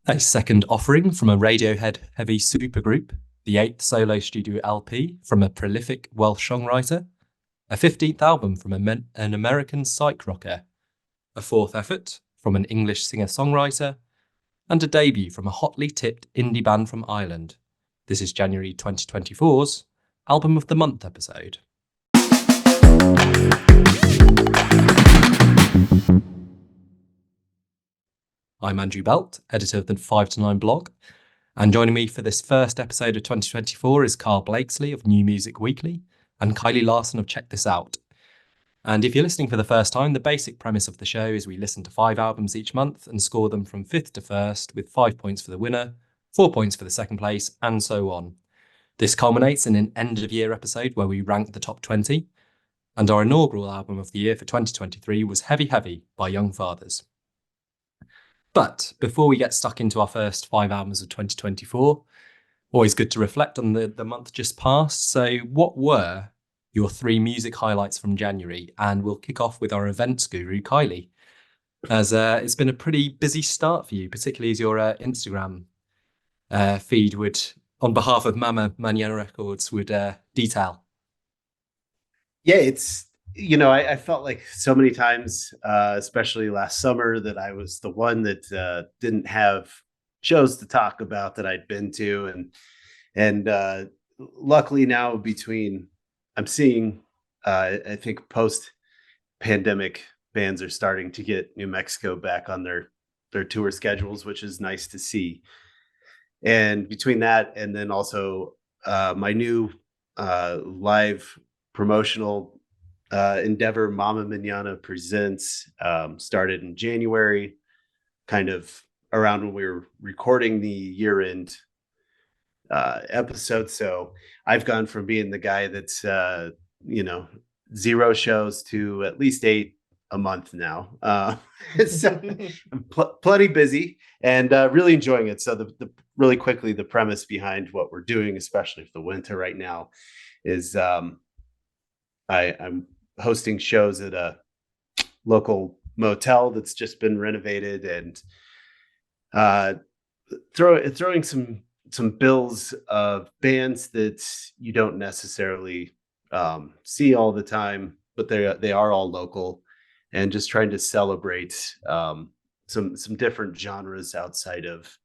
A second offering from a Radiohead heavy supergroup, the eighth solo studio LP from a prolific Welsh songwriter, a 15th album from an American psych rocker, a fourth effort from an English singer-songwriter, and a debut from a hotly tipped indie band from Ireland. This is January 2024's Album of the Month episode. I'm Andrew Belt, editor of the 5 to 9 blog, and joining me for this first episode of 2024 is Karl Blakesley of New Music Weekly and Kiley Larsen of Check This Out. And if you're listening for the first time, the basic premise of the show is we listen to 5 albums each month and score them from 5th to 1st, with 5 points for the winner, 4 points for the second place, and so on. This culminates in an end-of-year episode where we rank the top 20, and our inaugural album of the year for 2023 was Heavy Heavy by Young Fathers. But before we get stuck into our first 5 albums of 2024, always good to reflect on the month just past. So what were your 3 music highlights from January? And we'll kick off with our events guru, Kiley, as it's been a pretty busy start for you, particularly as your Instagram feed would, on behalf of Mañana Records, would detail. Yeah, I felt like so many times, especially last summer, that I was the one that didn't have shows to talk about that I'd been to. And luckily now I'm seeing, I think post-pandemic bands are starting to get New Mexico back on their tour schedules, which is nice to see. And between that and then also my new live promotional endeavor, Mama Mañana Presents, started in January, kind of around when we were recording the year-end episode. So I've gone from being the guy that's 0 shows to at least 8 a month now. So I'm plenty busy and really enjoying it. So really quickly, the premise behind what we're doing, especially for the winter right now, is I'm hosting shows at a local motel that's just been renovated, and throwing some bills of bands that you don't necessarily see all the time, but they are all local, and just trying to celebrate some different genres outside of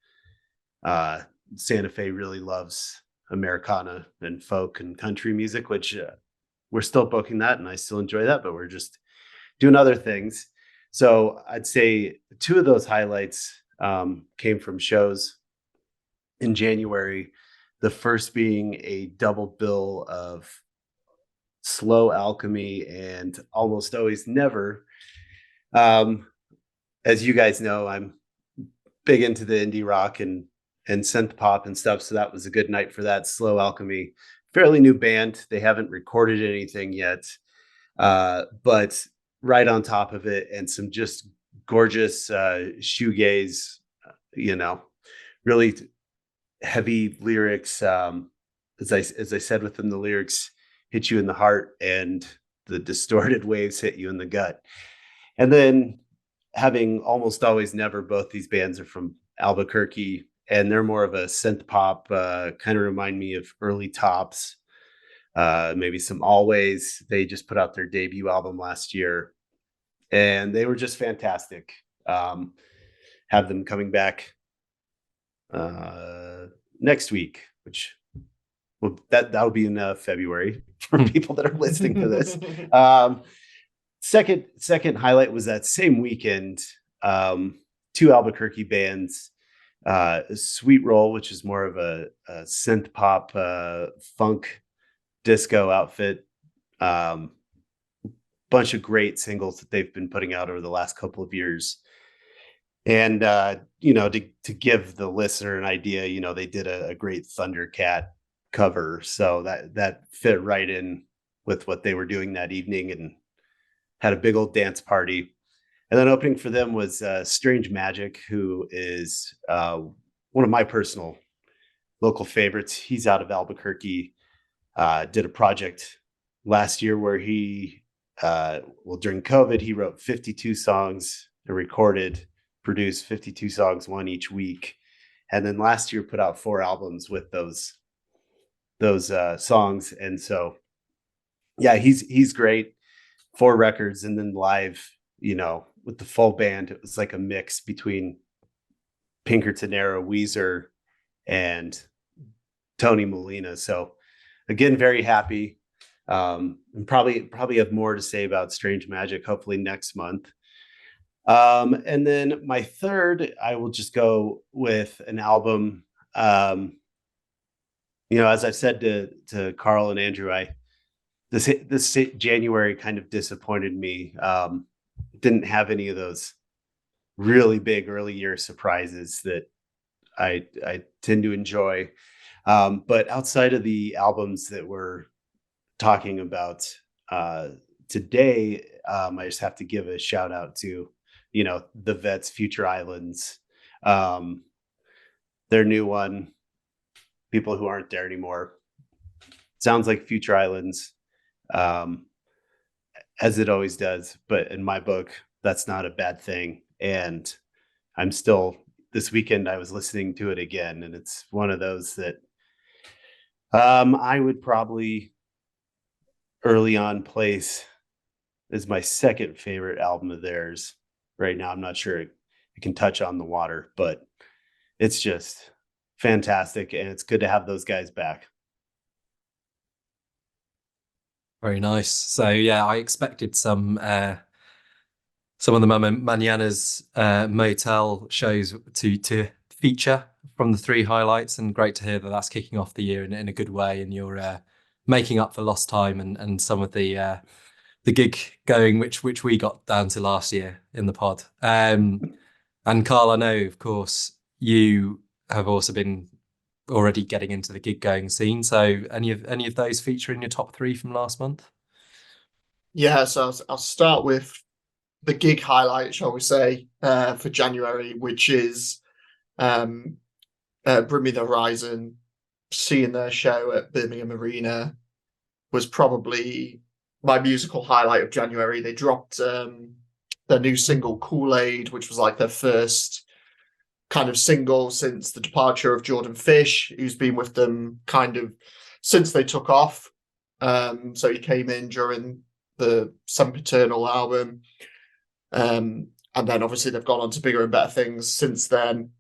Santa Fe. Really loves Americana and folk and country music, which we're still booking that, and I still enjoy that, but we're just doing other things. So I'd say 2 of those highlights came from shows in January. The first being a double bill of Slow Alchemy and Almost Always Never. As you guys know, I'm big into the indie rock and synth pop and stuff, so that was a good night for that. Slow Alchemy, fairly new band. They haven't recorded anything yet, but right on top of it, and some just gorgeous shoegaze, really heavy lyrics. As I said within the lyrics, hit you in the heart, and the distorted waves hit you in the gut. And then having Almost Always Never, both these bands are from Albuquerque, and they're more of a synth pop, kind of remind me of early Tops, maybe some Always. They just put out their debut album last year, and they were just fantastic. Have them coming back next week, which that'll be in February for people that are listening to this. Second highlight was that same weekend, 2 Albuquerque bands, Sweet Roll, which is more of a synth pop, funk disco outfit. Bunch of great singles that they've been putting out over the last couple of years. And, to give the listener an idea, they did a great Thundercat cover. So that fit right in with what they were doing that evening, and had a big old dance party. And then opening for them was Strange Magic, who is one of my personal local favorites. He's out of Albuquerque. Did a project last year where he, during COVID, he wrote 52 songs and produced 52 songs, one each week. and then last year put out 4 albums with those songs. And so yeah, he's great. 4 records, and then live, with the full band, it was like a mix between Pinkerton era, Weezer, and Tony Molina. So again, very happy. And probably have more to say about Strange Magic, hopefully next month. And then my third, I will just go with an album. As I've said to Karl and Andrew, this January kind of disappointed me. Didn't have any of those really big early year surprises that I tend to enjoy. But outside of the albums that we're talking about today, I just have to give a shout out to, the Vets, Future Islands, their new one, People Who Aren't There Anymore. Sounds like Future Islands, as it always does. But in my book, that's not a bad thing. And I'm still, this weekend, I was listening to it again, and it's one of those that I would probably early on place as my second favorite album of theirs. Right now, I'm not sure it can touch On the Water, but it's just fantastic, and it's good to have those guys back. Very nice. So yeah, I expected some of the Mañana's motel shows to feature from the 3 highlights, and great to hear that that's kicking off the year in a good way, and you're making up for lost time and some of the gig going which we got down to last year in the pod. And Karl, I know, of course, you have also been already getting into the gig going scene. So any of those feature in your top 3 from last month? Yeah, so I'll start with the gig highlight, shall we say, for January, which is Bring Me the Horizon. Seeing their show at Birmingham Arena was probably my musical highlight of January. They dropped their new single Kool-Aid, which was like their first kind of single since the departure of Jordan Fish, who's been with them kind of since they took off. So he came in during the Sempiternal album. And then obviously they've gone on to bigger and better things since then.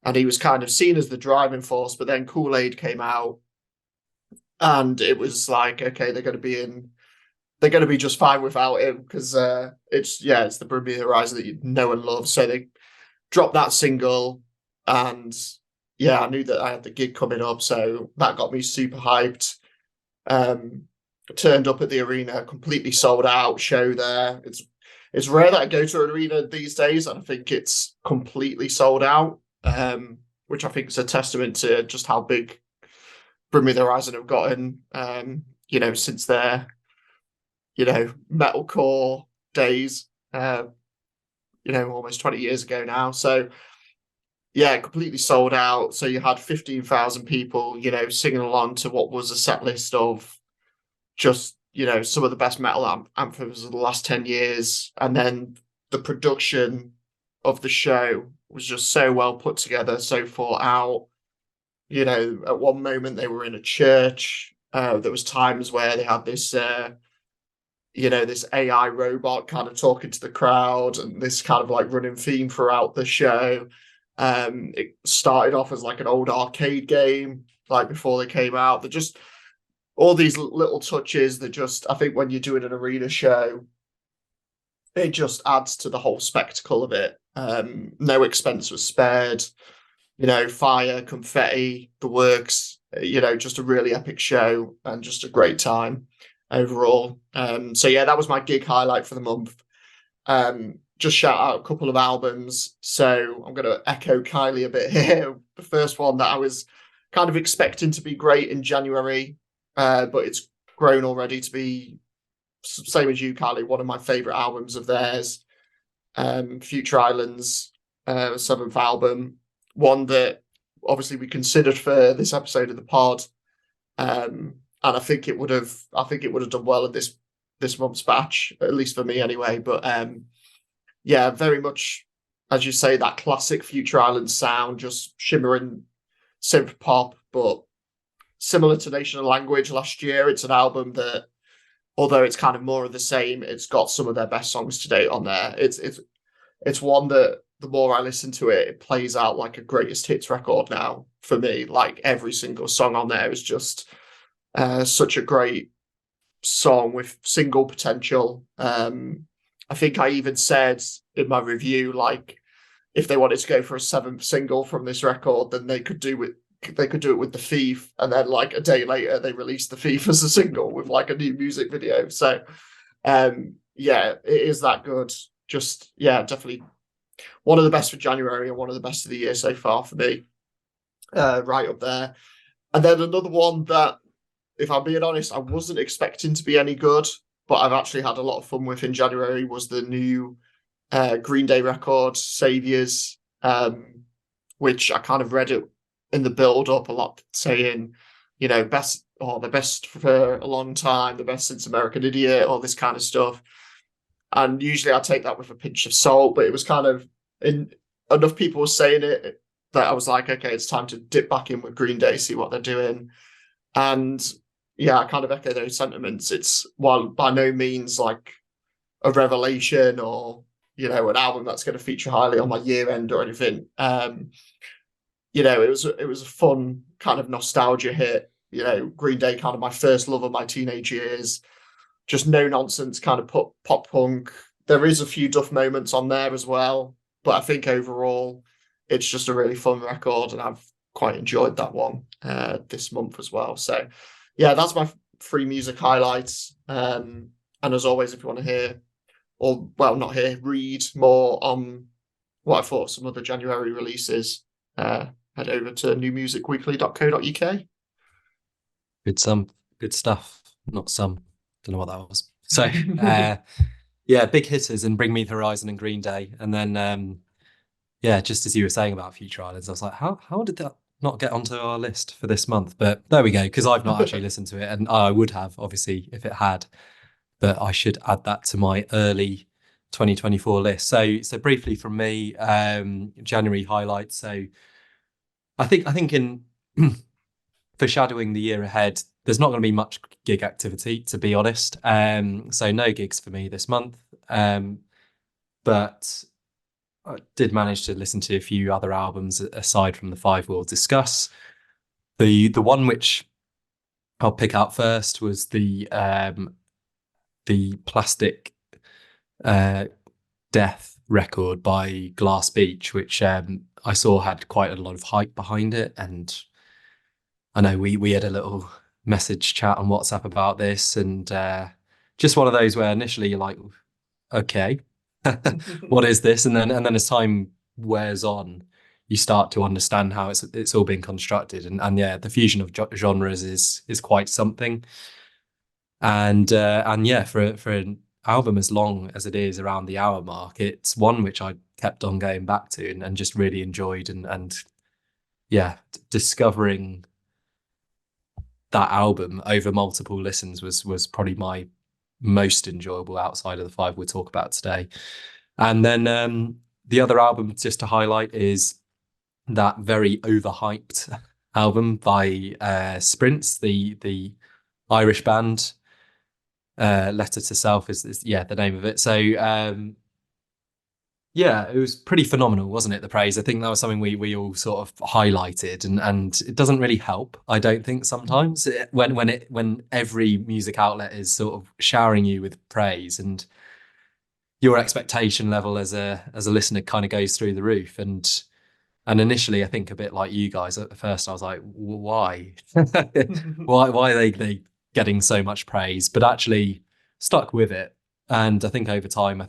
And he was kind of seen as the driving force, but then Kool-Aid came out, and it was like, okay, they're going to be just fine without him, because it's the Bring Me the Horizon that you know and love. So they dropped that single, and yeah, I knew that I had the gig coming up, so that got me super hyped. Turned up at the arena, completely sold out show there. It's rare that I go to an arena these days, and I think it's completely sold out, which I think is a testament to just how big Bring Me the Horizon have gotten, since their, metalcore days, almost 20 years ago now. So yeah, completely sold out. So you had 15,000 people, singing along to what was a set list of just, some of the best metal anthems of the last 10 years. And then the production of the show was just so well put together, so thought out. At one moment they were in a church. There was times where they had this, this AI robot kind of talking to the crowd, and this kind of like running theme throughout the show. It started off as like an old arcade game, like before they came out. They're just all these little touches that just, I think when you're doing an arena show, it just adds to the whole spectacle of it. No expense was spared, fire, confetti, the works, just a really epic show and just a great time overall. So yeah, that was my gig highlight for the month. Just shout out a couple of albums. So I'm going to echo Kiley a bit here. The first one that I was kind of expecting to be great in January, but it's grown already to be, same as you, Kiley, one of my favorite albums of theirs. Future Islands, 7th album, one that obviously we considered for this episode of the pod, and I think it would have done well at this month's batch, at least for me anyway. But yeah, very much as you say, that classic Future Island sound, just shimmering synth pop, but similar to Nation of Language last year. It's an album that, although it's kind of more of the same, it's got some of their best songs to date on there. It's one that the more I listen to it, it plays out like a greatest hits record now for me. Like every single song on there is just such a great song with single potential. I think I even said in my review, like, if they wanted to go for a 7th single from this record, then they could do it with The Thief, and then like a day later they released The Thief as a single with like a new music video. So yeah, it is that good. Just definitely one of the best for January and one of the best of the year so far for me. Right up there. And then another one that, if I'm being honest, I wasn't expecting to be any good, but I've actually had a lot of fun with in January, was the new Green Day record, Saviors, which I kind of read it in the build up a lot, saying, you know, the best for a long time, the best since American Idiot, all this kind of stuff. And usually I take that with a pinch of salt, but it was kind of, enough people were saying it that I was like, okay, it's time to dip back in with Green Day, see what they're doing. And yeah, I kind of echo those sentiments. It's, while by no means like a revelation or, you know, an album that's going to feature highly on my year end or anything. You know, it was a fun kind of nostalgia hit. You know, Green Day, kind of my first love of my teenage years. Just no nonsense kind of pop punk. There is a few Duff moments on there as well, but I think overall it's just a really fun record, and I've quite enjoyed that one this month as well. So yeah, that's my free music highlights. And as always, if you want to hear, or well, not hear, read more on what I thought of some other January releases, head over to newmusicweekly.co.uk. Good stuff. Not some. Don't know what that was. So yeah, big hitters and Bring Me the Horizon and Green Day. And then yeah, just as you were saying about Future Islands, I was like, how did that not get onto our list for this month? But there we go, because I've not actually listened to it, and I would have, obviously, if it had. But I should add that to my early 2024 list. So briefly from me, January highlights. So I think in foreshadowing the year ahead, there's not going to be much gig activity, to be honest. So no gigs for me this month. But I did manage to listen to a few other albums aside from the 5 we'll discuss. The one which I'll pick out first was the Plastic Death record by Glass Beach, which I saw had quite a lot of hype behind it. And I know we had a little message chat on WhatsApp about this, and just one of those where initially you're like, okay, what is this? And then as time wears on, you start to understand how it's all been constructed. And yeah, the fusion of genres is quite something. And yeah, for an album as long as it is, around the hour mark, it's one which I kept on going back to and just really enjoyed. And yeah, discovering that album over multiple listens was probably my most enjoyable outside of the 5 we'll talk about today. And then the other album just to highlight is that very overhyped album by Sprints, the Irish band. Letter to Self is the name of it. So yeah, it was pretty phenomenal, wasn't it? The praise. I think that was something we all sort of highlighted, and it doesn't really help, I don't think, sometimes when every music outlet is sort of showering you with praise, and your expectation level as a listener kind of goes through the roof. And initially, I think a bit like you guys at first, I was like, why? why are they getting so much praise? But actually stuck with it. And I think over time,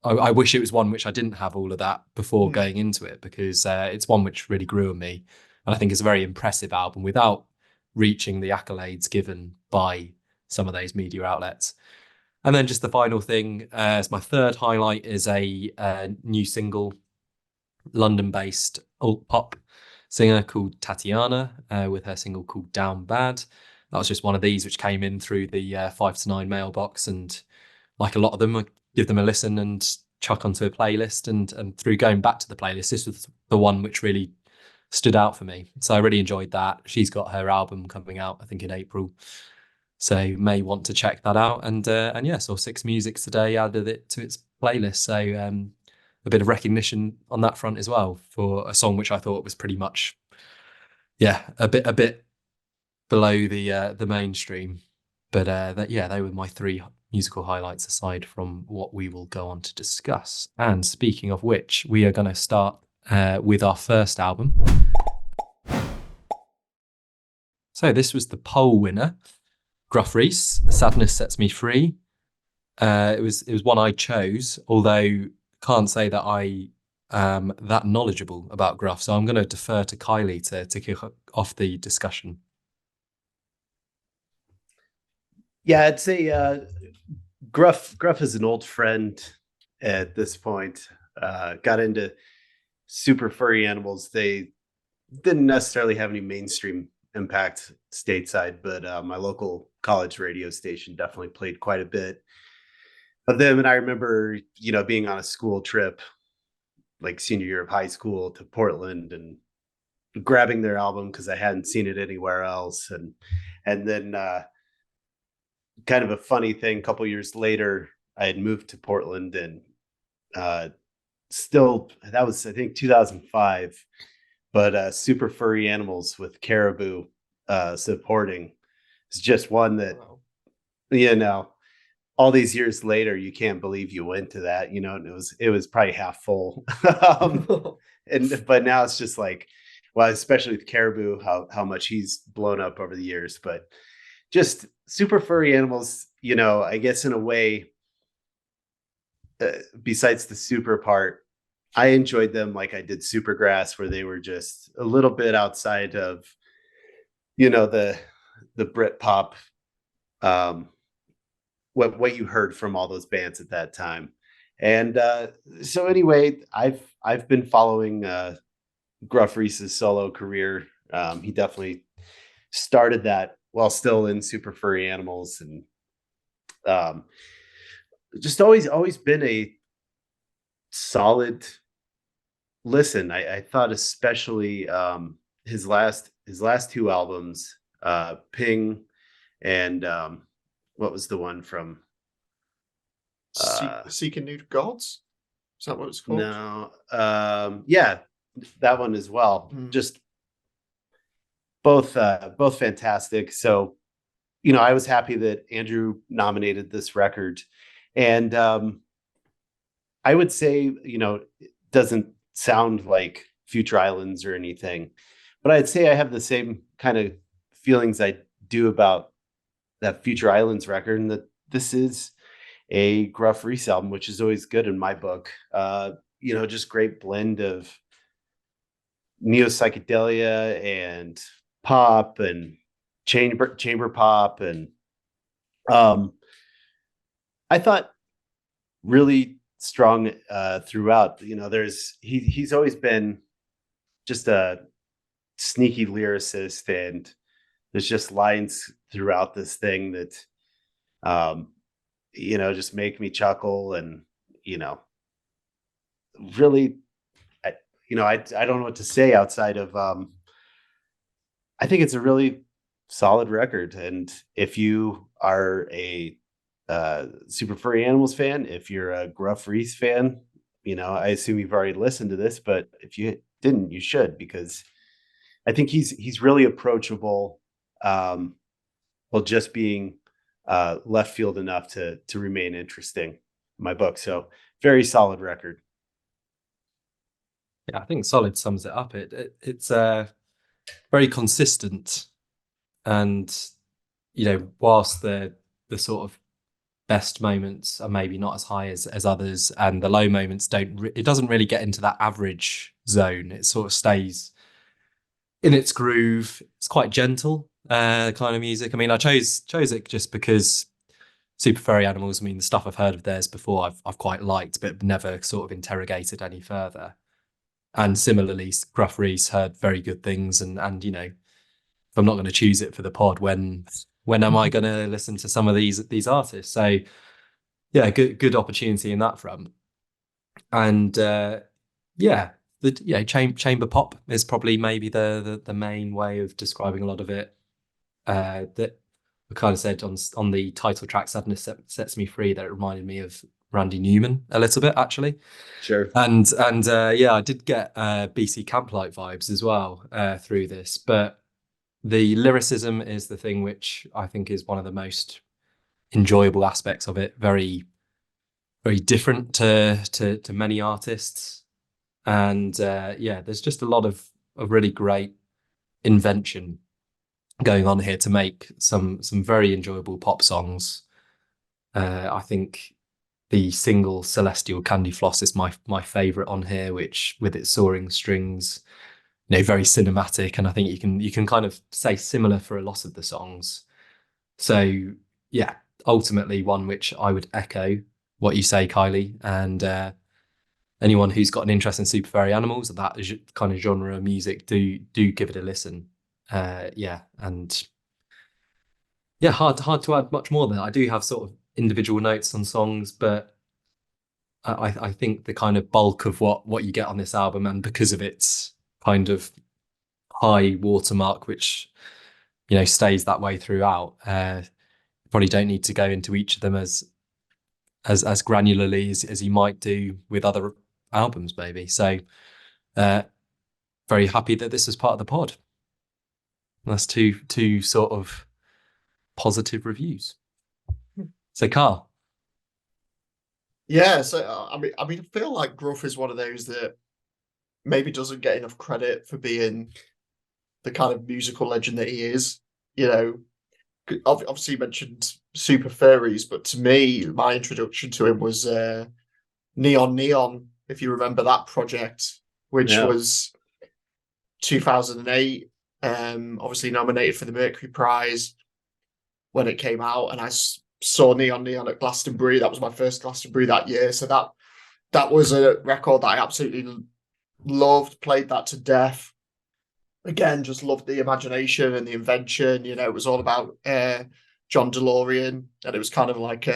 I wish it was one which I didn't have all of that before going into it, because it's one which really grew on me. And I think it's a very impressive album without reaching the accolades given by some of those media outlets. And then just the final thing, as my third highlight, is a new single, London-based alt pop singer called Tatiana, with her single called Down Bad. That was just one of these which came in through the 5 to 9 mailbox, and like a lot of them, I give them a listen, and chuck onto a playlist, and through going back to the playlist, this was the one which really stood out for me. So I really enjoyed that. She's got her album coming out, I think, in April, so may want to check that out. And yeah, saw Six Musics today, added it to its playlist. So a bit of recognition on that front as well for a song which I thought was pretty much, yeah, a bit below the mainstream. But they were my three musical highlights, aside from what we will go on to discuss. And speaking of which, we are going to start with our first album. So this was the poll winner, Gruff, Rhys, Sadness Sets Me Free. It was one I chose, although can't say that I am that knowledgeable about Gruff. So I'm going to defer to Kiley to kick off the discussion. Yeah, I'd say Gruff is an old friend at this point. Got into super furry animals. They didn't necessarily have any mainstream impact stateside, but my local college radio station definitely played quite a bit of them. And I remember, being on a school trip, like senior year of high school, to Portland and grabbing their album because I hadn't seen it anywhere else. And then kind of a funny thing, a couple years later, I had moved to Portland, and still, that was, I think, 2005, but Super Furry Animals with Caribou supporting is just one that, all these years later, you can't believe you went to that, and it was probably half full. But now it's just like, well, especially with Caribou, how much he's blown up over the years. But just Super Furry Animals, I guess in a way, besides the super part, I enjoyed them like I did Supergrass, where they were just a little bit outside of, the Britpop, what you heard from all those bands at that time. And so anyway, I've been following Gruff Rhys's solo career. He definitely started that while still in Super Furry Animals, and just always been a solid listen. I thought especially his last two albums, Ping and what was the one from Seeking New Gods? Is that what it's called? No. Yeah, that one as well. Just both fantastic. So, I was happy that Andrew nominated this record. And I would say, it doesn't sound like Future Islands or anything, but I'd say I have the same kind of feelings I do about that Future Islands record, and that this is a Gruff Rhys album, which is always good in my book. Just great blend of neo psychedelia and pop and chamber pop, and I thought really strong throughout. He's always been just a sneaky lyricist, and there's just lines throughout this thing that just make me chuckle, and really, I don't know what to say outside of I think it's a really solid record. And if you are a Super Furry Animals fan, if you're a Gruff Rhys fan, I assume you've already listened to this, but if you didn't, you should, because I think he's really approachable, while just being left field enough to remain interesting in my book. So very solid record. Yeah, I think solid sums it up. It's very consistent, and whilst the sort of best moments are maybe not as high as others, and the low moments it doesn't really get into that average zone. It sort of stays in its groove. It's quite gentle kind of music. I mean, I chose it just because Super Furry Animals, I mean, the stuff I've heard of theirs before, I've quite liked, but never sort of interrogated any further. And similarly, Gruff Rhys heard very good things, and if I'm not going to choose it for the pod, when am I going to listen to some of these artists? So yeah, good opportunity in that front. And chamber pop is probably maybe the main way of describing a lot of it. That we kind of said on the title track "Sadness Sets Me Free" that it reminded me of Randy Newman a little bit, actually. Sure. And I did get BC Camplight vibes as well through this, but the lyricism is the thing which I think is one of the most enjoyable aspects of it. Very, very different to many artists, and there's just a lot of really great invention going on here to make some very enjoyable pop songs. I think the single Celestial Candy Floss is my favorite on here, which with its soaring strings, very cinematic, and I think you can kind of say similar for a lot of the songs. So yeah, ultimately one which I would echo what you say, Kylie, and anyone who's got an interest in super furry animals, that kind of genre of music, do give it a listen. Hard to add much more than that. I do have sort of individual notes on songs, but I think the kind of bulk of what you get on this album, and because of its kind of high watermark, which stays that way throughout, probably don't need to go into each of them as granularly as you might do with other albums, maybe. So very happy that this is part of the pod. That's two sort of positive reviews. So Karl. Yeah, so I mean, I feel like Gruff is one of those that maybe doesn't get enough credit for being the kind of musical legend that he is. Obviously you mentioned Super Furries, but to me, my introduction to him was Neon Neon, if you remember that project, which was 2008, obviously nominated for the Mercury Prize when it came out, and I saw Neon Neon at Glastonbury. That was my first Glastonbury that year, so that was a record that I absolutely loved, played that to death. Again, just loved the imagination and the invention. It was all about John DeLorean, and it was kind of like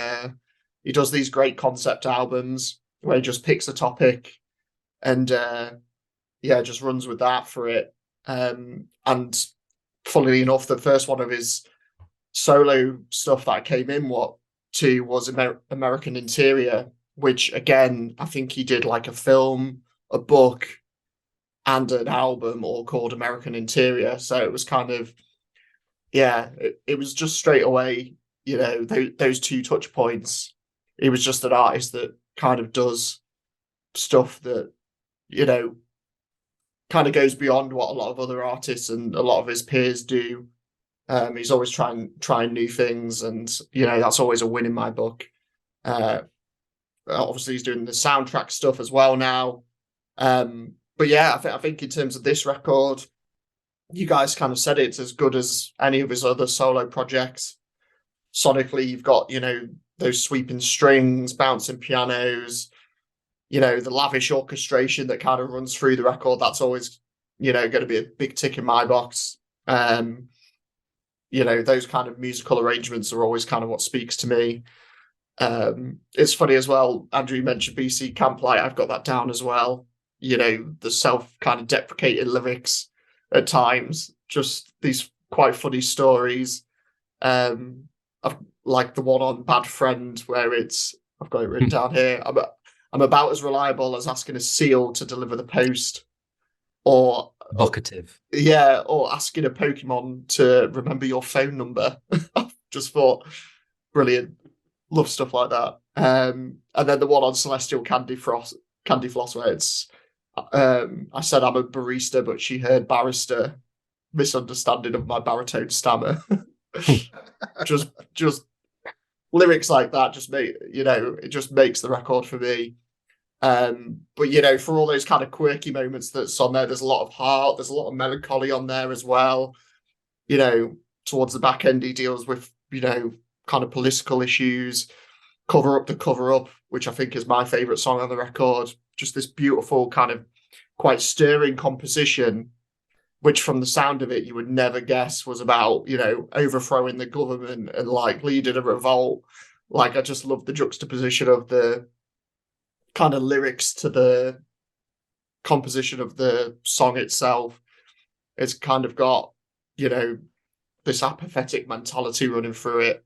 he does these great concept albums where he just picks a topic and just runs with that for it. And funnily enough, the first one of his solo stuff that I came in was American Interior, which again, I think he did like a film, a book, and an album all called American Interior. So it was kind of, it was just straight away, those two touch points. He was just an artist that kind of does stuff that, kind of goes beyond what a lot of other artists and a lot of his peers do. He's always trying new things, and that's always a win in my book. Obviously, he's doing the soundtrack stuff as well now. But yeah, I think in terms of this record, you guys kind of said it's as good as any of his other solo projects. Sonically, you've got those sweeping strings, bouncing pianos, the lavish orchestration that kind of runs through the record. That's always going to be a big tick in my box. Those kind of musical arrangements are always kind of what speaks to me. It's funny as well, Andrew, you mentioned BC Camplight. I've got that down as well. The self kind of deprecating lyrics at times, just these quite funny stories. I've like the one on Bad Friend where I've got it written down here. I'm about as reliable as asking a seal to deliver the post, or Vocative. Or asking a Pokemon to remember your phone number. Just thought, brilliant. Love stuff like that. And then the one on Celestial Candy Floss where it's, I said I'm a barista, but she heard barrister, misunderstanding of my baritone stammer. just lyrics like that just it just makes the record for me. But for all those kind of quirky moments that's on there, there's a lot of heart, there's a lot of melancholy on there as well. Towards the back end, he deals with kind of political issues. Cover Up the Cover Up, which I think is my favorite song on the record. Just this beautiful kind of quite stirring composition, which from the sound of it you would never guess was about overthrowing the government and like leading a revolt. Like, I just love the juxtaposition of the kind of lyrics to the composition of the song itself. It's kind of got, you know, this apathetic mentality running through it.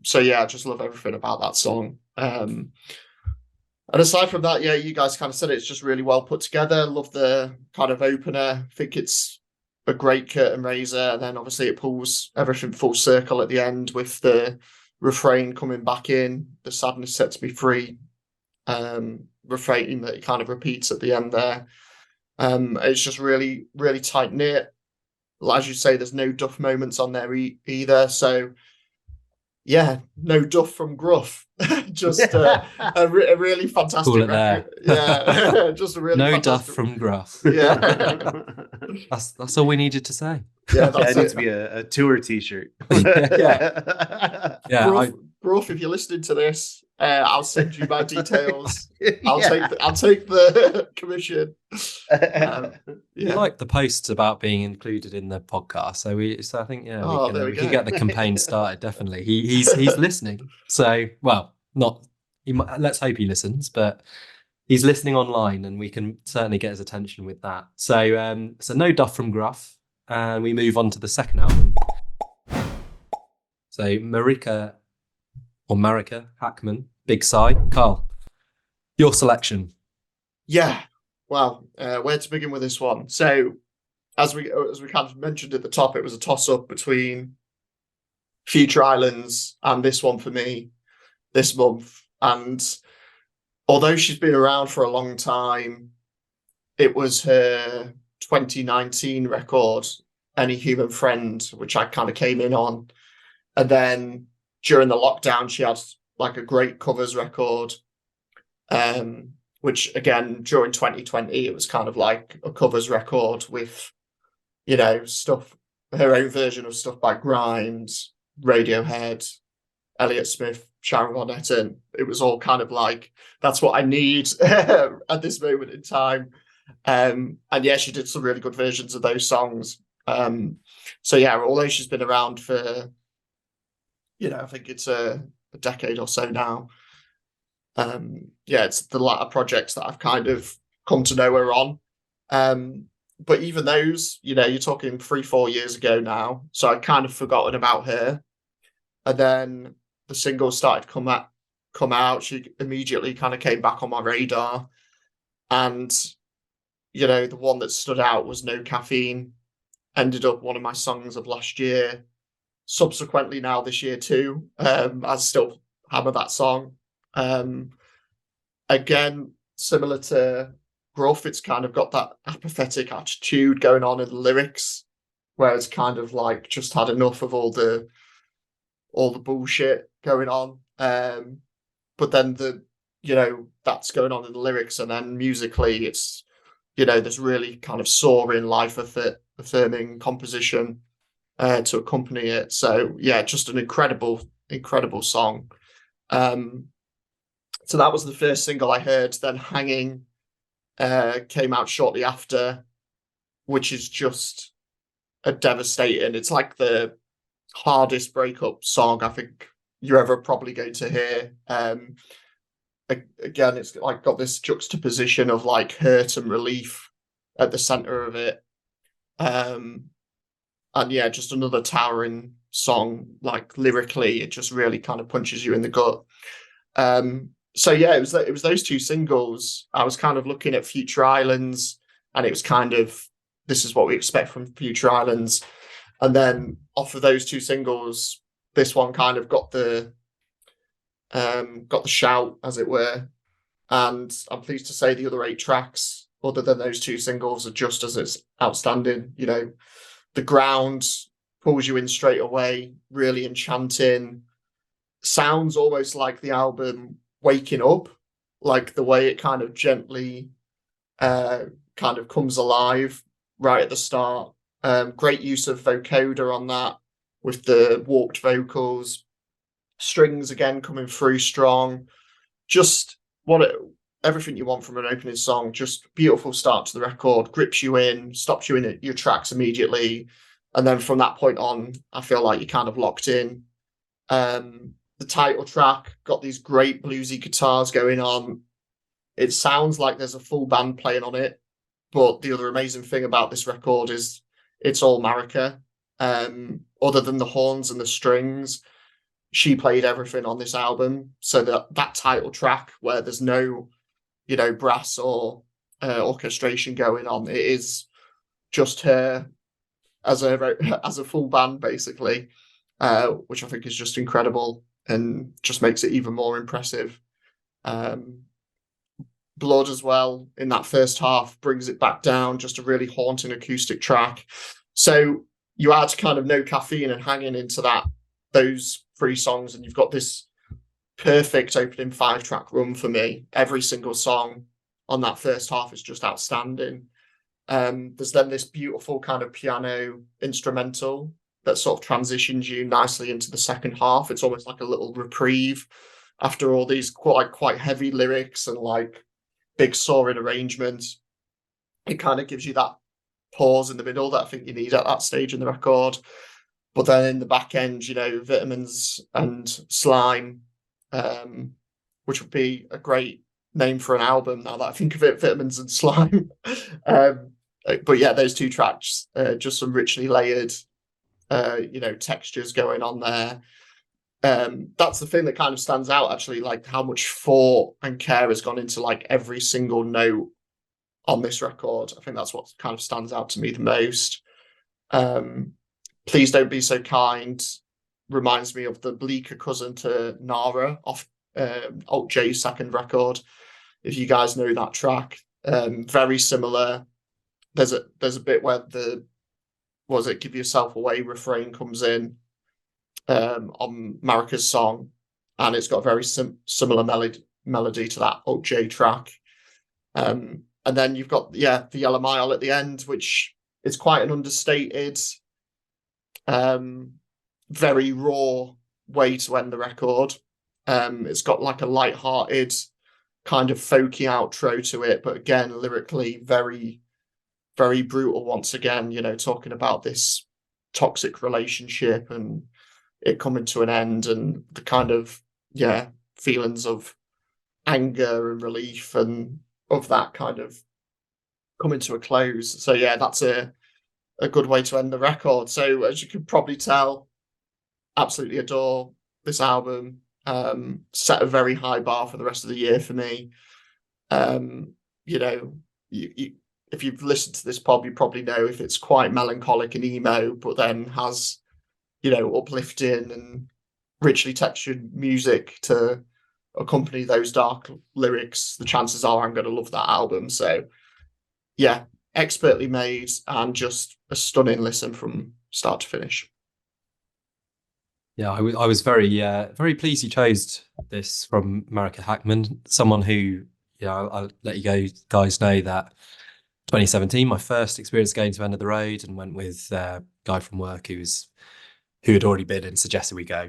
So yeah, I just love everything about that song. And aside from that, yeah, you guys kind of said it's just really well put together. Love the kind of opener. I think it's a great curtain raiser. And then obviously it pulls everything full circle at the end with the refrain coming back in, the sadness sets me free. Refrain that it kind of repeats at the end there. It's just really, really tight knit. As you say, there's no duff moments on there either. So yeah, no duff from Gruff. Just a really fantastic Call it record. there. Yeah, just a really No fantastic... duff from Gruff. Yeah, That's all we needed to say. yeah, That that's needs it. to be a tour T-shirt. Yeah. Yeah, Gruff, if you're listening to this, I'll send you my details. I'll Yeah. take the commission. I Yeah. like the posts about being included in the podcast. So I think Oh, there we we go. can get the campaign started. Definitely, he's listening. So let's hope he listens, but he's listening online, and we can certainly get his attention with that. So no duff from Gruff, and we move on to the second album. So Marika Hackman, Big Sigh. Karl, your selection. Yeah. Well, where to begin with this one? So, as we kind of mentioned at the top, it was a toss-up between Future Islands and this one for me this month. And although she's been around for a long time, it was her 2019 record, Any Human Friend, which I kind of came in on. And then during the lockdown, she had like a great covers record, which again, during 2020, it was kind of like a covers record with, you know, stuff, her own version of stuff by Grimes, Radiohead, Elliott Smith, Sharon Van Etten. It was all kind of like, that's what I need at this moment in time. And yeah, she did some really good versions of those songs. So yeah, although she's been around for, you know, I think it's a decade or so now. Yeah, it's the latter projects that I've kind of come to know her on. But even those, you know, you're talking 3-4 years ago now. So I'd kind of forgotten about her. And then the singles started to come out. She immediately kind of came back on my radar. And, you know, the one that stood out was No Caffeine. Ended up one of my songs of last year. Subsequently now this year too. I still hammer that song. Again, similar to Gruff, it's kind of got that apathetic attitude going on in the lyrics, where it's kind of like just had enough of all the bullshit going on. But then that's going on in the lyrics, and then musically it's, you know, this really kind of soaring, life affirming composition to accompany it. So yeah, just an incredible song. So that was the first single I heard. Then Hanging came out shortly after, which is just a devastating. It's like the hardest breakup song I think you're ever probably going to hear. Again, it's like got this juxtaposition of like hurt and relief at the center of it. And yeah, just another towering song. Like lyrically, it just really kind of punches you in the gut. So yeah, it was those two singles. I was kind of looking at Future Islands, and it was kind of, this is what we expect from Future Islands. And then off of those two singles, this one kind of got the shout, as it were. And I'm pleased to say the other 8 tracks, other than those two singles, are just as outstanding. You know, The Ground pulls you in straight away, really enchanting. Sounds almost like the album Waking Up, like the way it kind of gently kind of comes alive right at the start. Great use of vocoder on that with the warped vocals. Strings again coming through strong. Just everything you want from an opening song. Just beautiful start to the record, grips you in, stops you in your tracks immediately. And then from that point on, I feel like you're kind of locked in. The title track got these great bluesy guitars going on. It sounds like there's a full band playing on it, but the other amazing thing about this record is it's all Marika. Other than the horns and the strings, she played everything on this album. So that title track where there's no, brass or orchestration going on, it is just her as a full band basically, which I think is just incredible and just makes it even more impressive. Blood as well in that first half brings it back down, just a really haunting acoustic track. So you add kind of No Caffeine and Hanging into those 3 songs, and you've got this perfect opening 5-track run for me. Every single song on that first half is just outstanding. There's then this beautiful kind of piano instrumental that sort of transitions you nicely into the second half. It's almost like a little reprieve after all these quite heavy lyrics and like big soaring arrangements. It kind of gives you that pause in the middle that I think you need at that stage in the record. But then in the back end, Vitamins and Slime, which would be a great name for an album now that I think of it, Vitamins and Slime. But yeah, those 2 tracks, just some richly layered, textures going on there. That's the thing that kind of stands out, actually, like how much thought and care has gone into like every single note on this record. I think that's what kind of stands out to me the most. Please Don't Be So Kind reminds me of the bleaker cousin to Nara off Alt J's second record. If you guys know that track, very similar. There's a bit where Give Yourself Away refrain comes in on Marika's song, and it's got a very similar melody to that Alt J track. And then you've got the Yellow Mile at the end, which is quite an understated, very raw way to end the record. It's got like a light-hearted kind of folky outro to it, but again, lyrically very, very brutal once again, talking about this toxic relationship and it coming to an end, and the kind of feelings of anger and relief and of that kind of coming to a close. So that's a good way to end the record. So as you can probably tell, absolutely adore this album. Set a very high bar for the rest of the year for me. If you've listened to this pod, you probably know if it's quite melancholic and emo, but then has uplifting and richly textured music to accompany those dark lyrics, the chances are I'm going to love that album. So expertly made and just a stunning listen from start to finish. Yeah, I was very very pleased you chose this from Marika Hackman, someone who, I'll let you guys know that 2017, my first experience going to End of the Road, and went with a guy from work who had already been and suggested we go.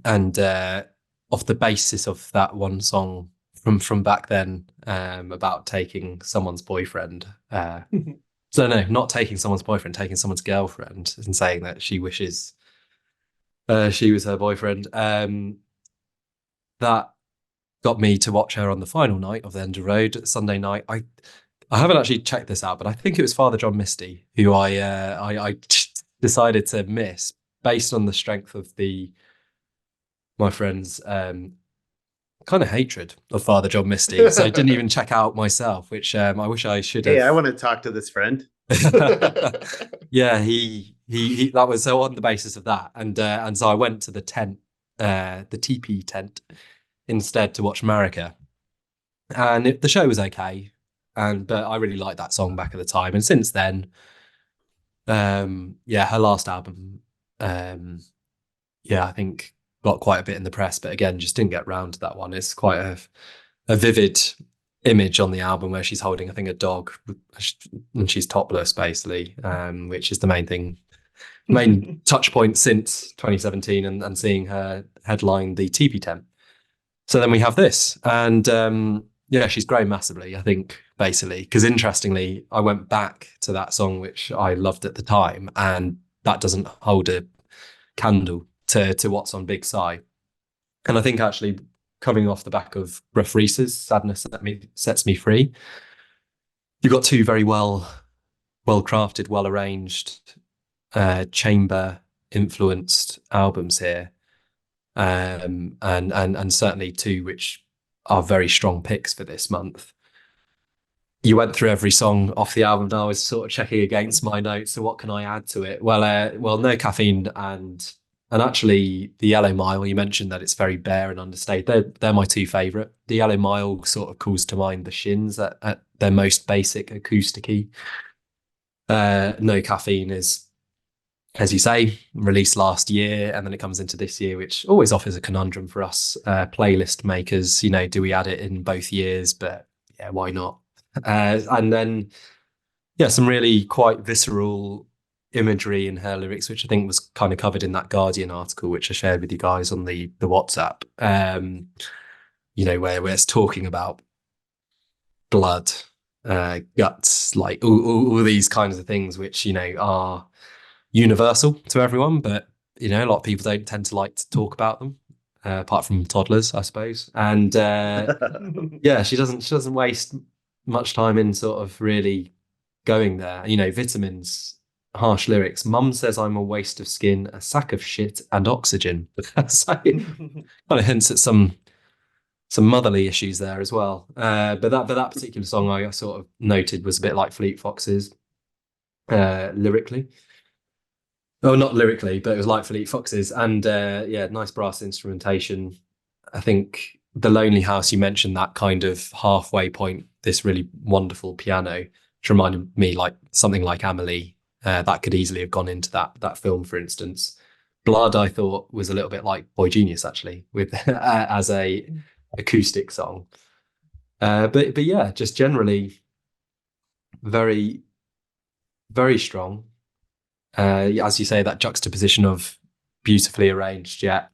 And off the basis of that one song from back then, about taking someone's boyfriend, so no, not taking someone's boyfriend, taking someone's girlfriend, and saying that she wishes she was her boyfriend, that got me to watch her on the final night of the End of the Road, Sunday night. I haven't actually checked this out, but I think it was Father John Misty who I decided to miss based on the strength of my friend's kind of hatred of Father John Misty. So I didn't even check out myself, which I wish I should have. Hey, I want to talk to this friend. Yeah, he that was so on the basis of that, and so I went to the tent, the TP tent, instead to watch Marika, and the show was okay, but I really liked that song back at the time, and since then, her last album, I think got quite a bit in the press, but again, just didn't get round to that one. It's quite a vivid image on the album where she's holding, I think, a dog, and she's topless basically, which is the main touch point since 2017 and seeing her headline the TP tent. So then we have this, and she's grown massively, I think, basically, because interestingly, I went back to that song which I loved at the time, and that doesn't hold a candle to what's on Big Sigh. And I think actually coming off the back of Gruff Rhys's Sadness Sets Me Free. You've got two very well crafted, well arranged, chamber influenced albums here, and certainly two which are very strong picks for this month. You went through every song off the album, and I was sort of checking against my notes. So what can I add to it? Well, No Caffeine and actually the Yellow Mile. You mentioned that it's very bare and understated. They're my two favourite. The Yellow Mile sort of calls to mind the Shins at their most basic acousticy. No Caffeine is, as you say, released last year, and then it comes into this year, which always offers a conundrum for us playlist makers. You know, do we add it in both years? But yeah, why not? And then, yeah, some really quite visceral imagery in her lyrics, which I think was kind of covered in that Guardian article, which I shared with you guys on the WhatsApp. You know, where it's talking about blood, guts, like all these kinds of things, which, you know, are universal to everyone, but, you know, a lot of people don't tend to like to talk about them, apart from toddlers, I suppose. And yeah, she doesn't waste much time in sort of really going there. You know, Vitamins, harsh lyrics. Mum says I'm a waste of skin, a sack of shit, and oxygen. So kind of hints at some motherly issues there as well. But that particular song I sort of noted was a bit like Fleet Foxes, lyrically. Oh, not lyrically, but it was like Fleet Foxes. And yeah, nice brass instrumentation. I think The Lonely House, you mentioned that kind of halfway point, this really wonderful piano, which reminded me like something like Amelie. That could easily have gone into that film, for instance. Blood, I thought, was a little bit like Boy Genius, actually, with as a acoustic song. But yeah, just generally very, very strong. As you say, that juxtaposition of beautifully arranged yet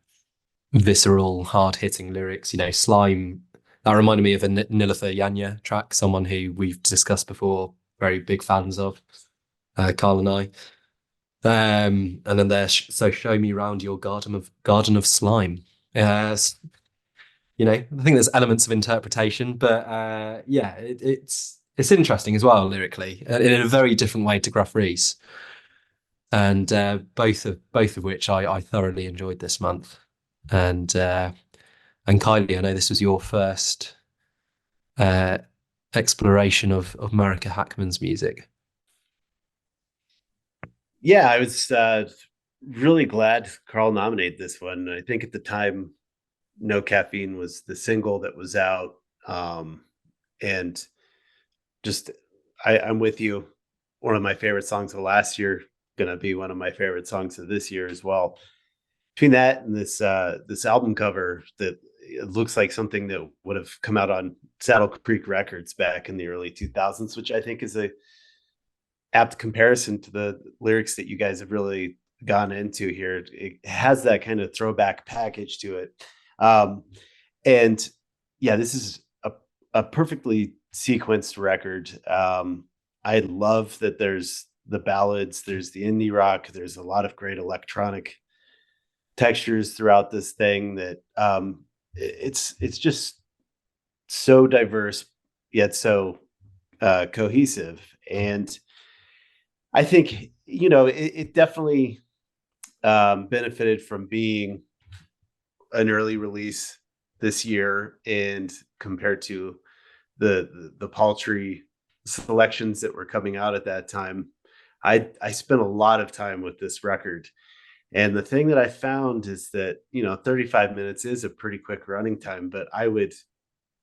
visceral, hard-hitting lyrics. You know, Slime, that reminded me of a Nilüfer Yanya track, someone who we've discussed before, very big fans of, Karl and I. And then there's So Show Me Round Your Garden of Slime. You know, I think there's elements of interpretation, but yeah, it's interesting as well lyrically, in a very different way to Gruff Rhys. And both of which I thoroughly enjoyed this month. And Kylie, I know this was your first exploration of Marika Hackman's music. Yeah, I was really glad Karl nominated this one. I think at the time, No Caffeine was the single that was out, and just I'm with you. One of my favorite songs of last year, gonna be one of my favorite songs of this year as well. Between that and this album cover, that it looks like something that would have come out on Saddle Creek Records back in the early 2000s, which I think is a apt comparison to the lyrics that you guys have really gone into here. It has that kind of throwback package to it. And yeah, this is a perfectly sequenced record. I love that there's the ballads, there's the indie rock, there's a lot of great electronic textures throughout this thing that it's just so diverse yet so cohesive. And I think, you know, it definitely benefited from being an early release this year, and compared to the paltry selections that were coming out at that time, I spent a lot of time with this record. And the thing that I found is that, you know, 35 minutes is a pretty quick running time, but I would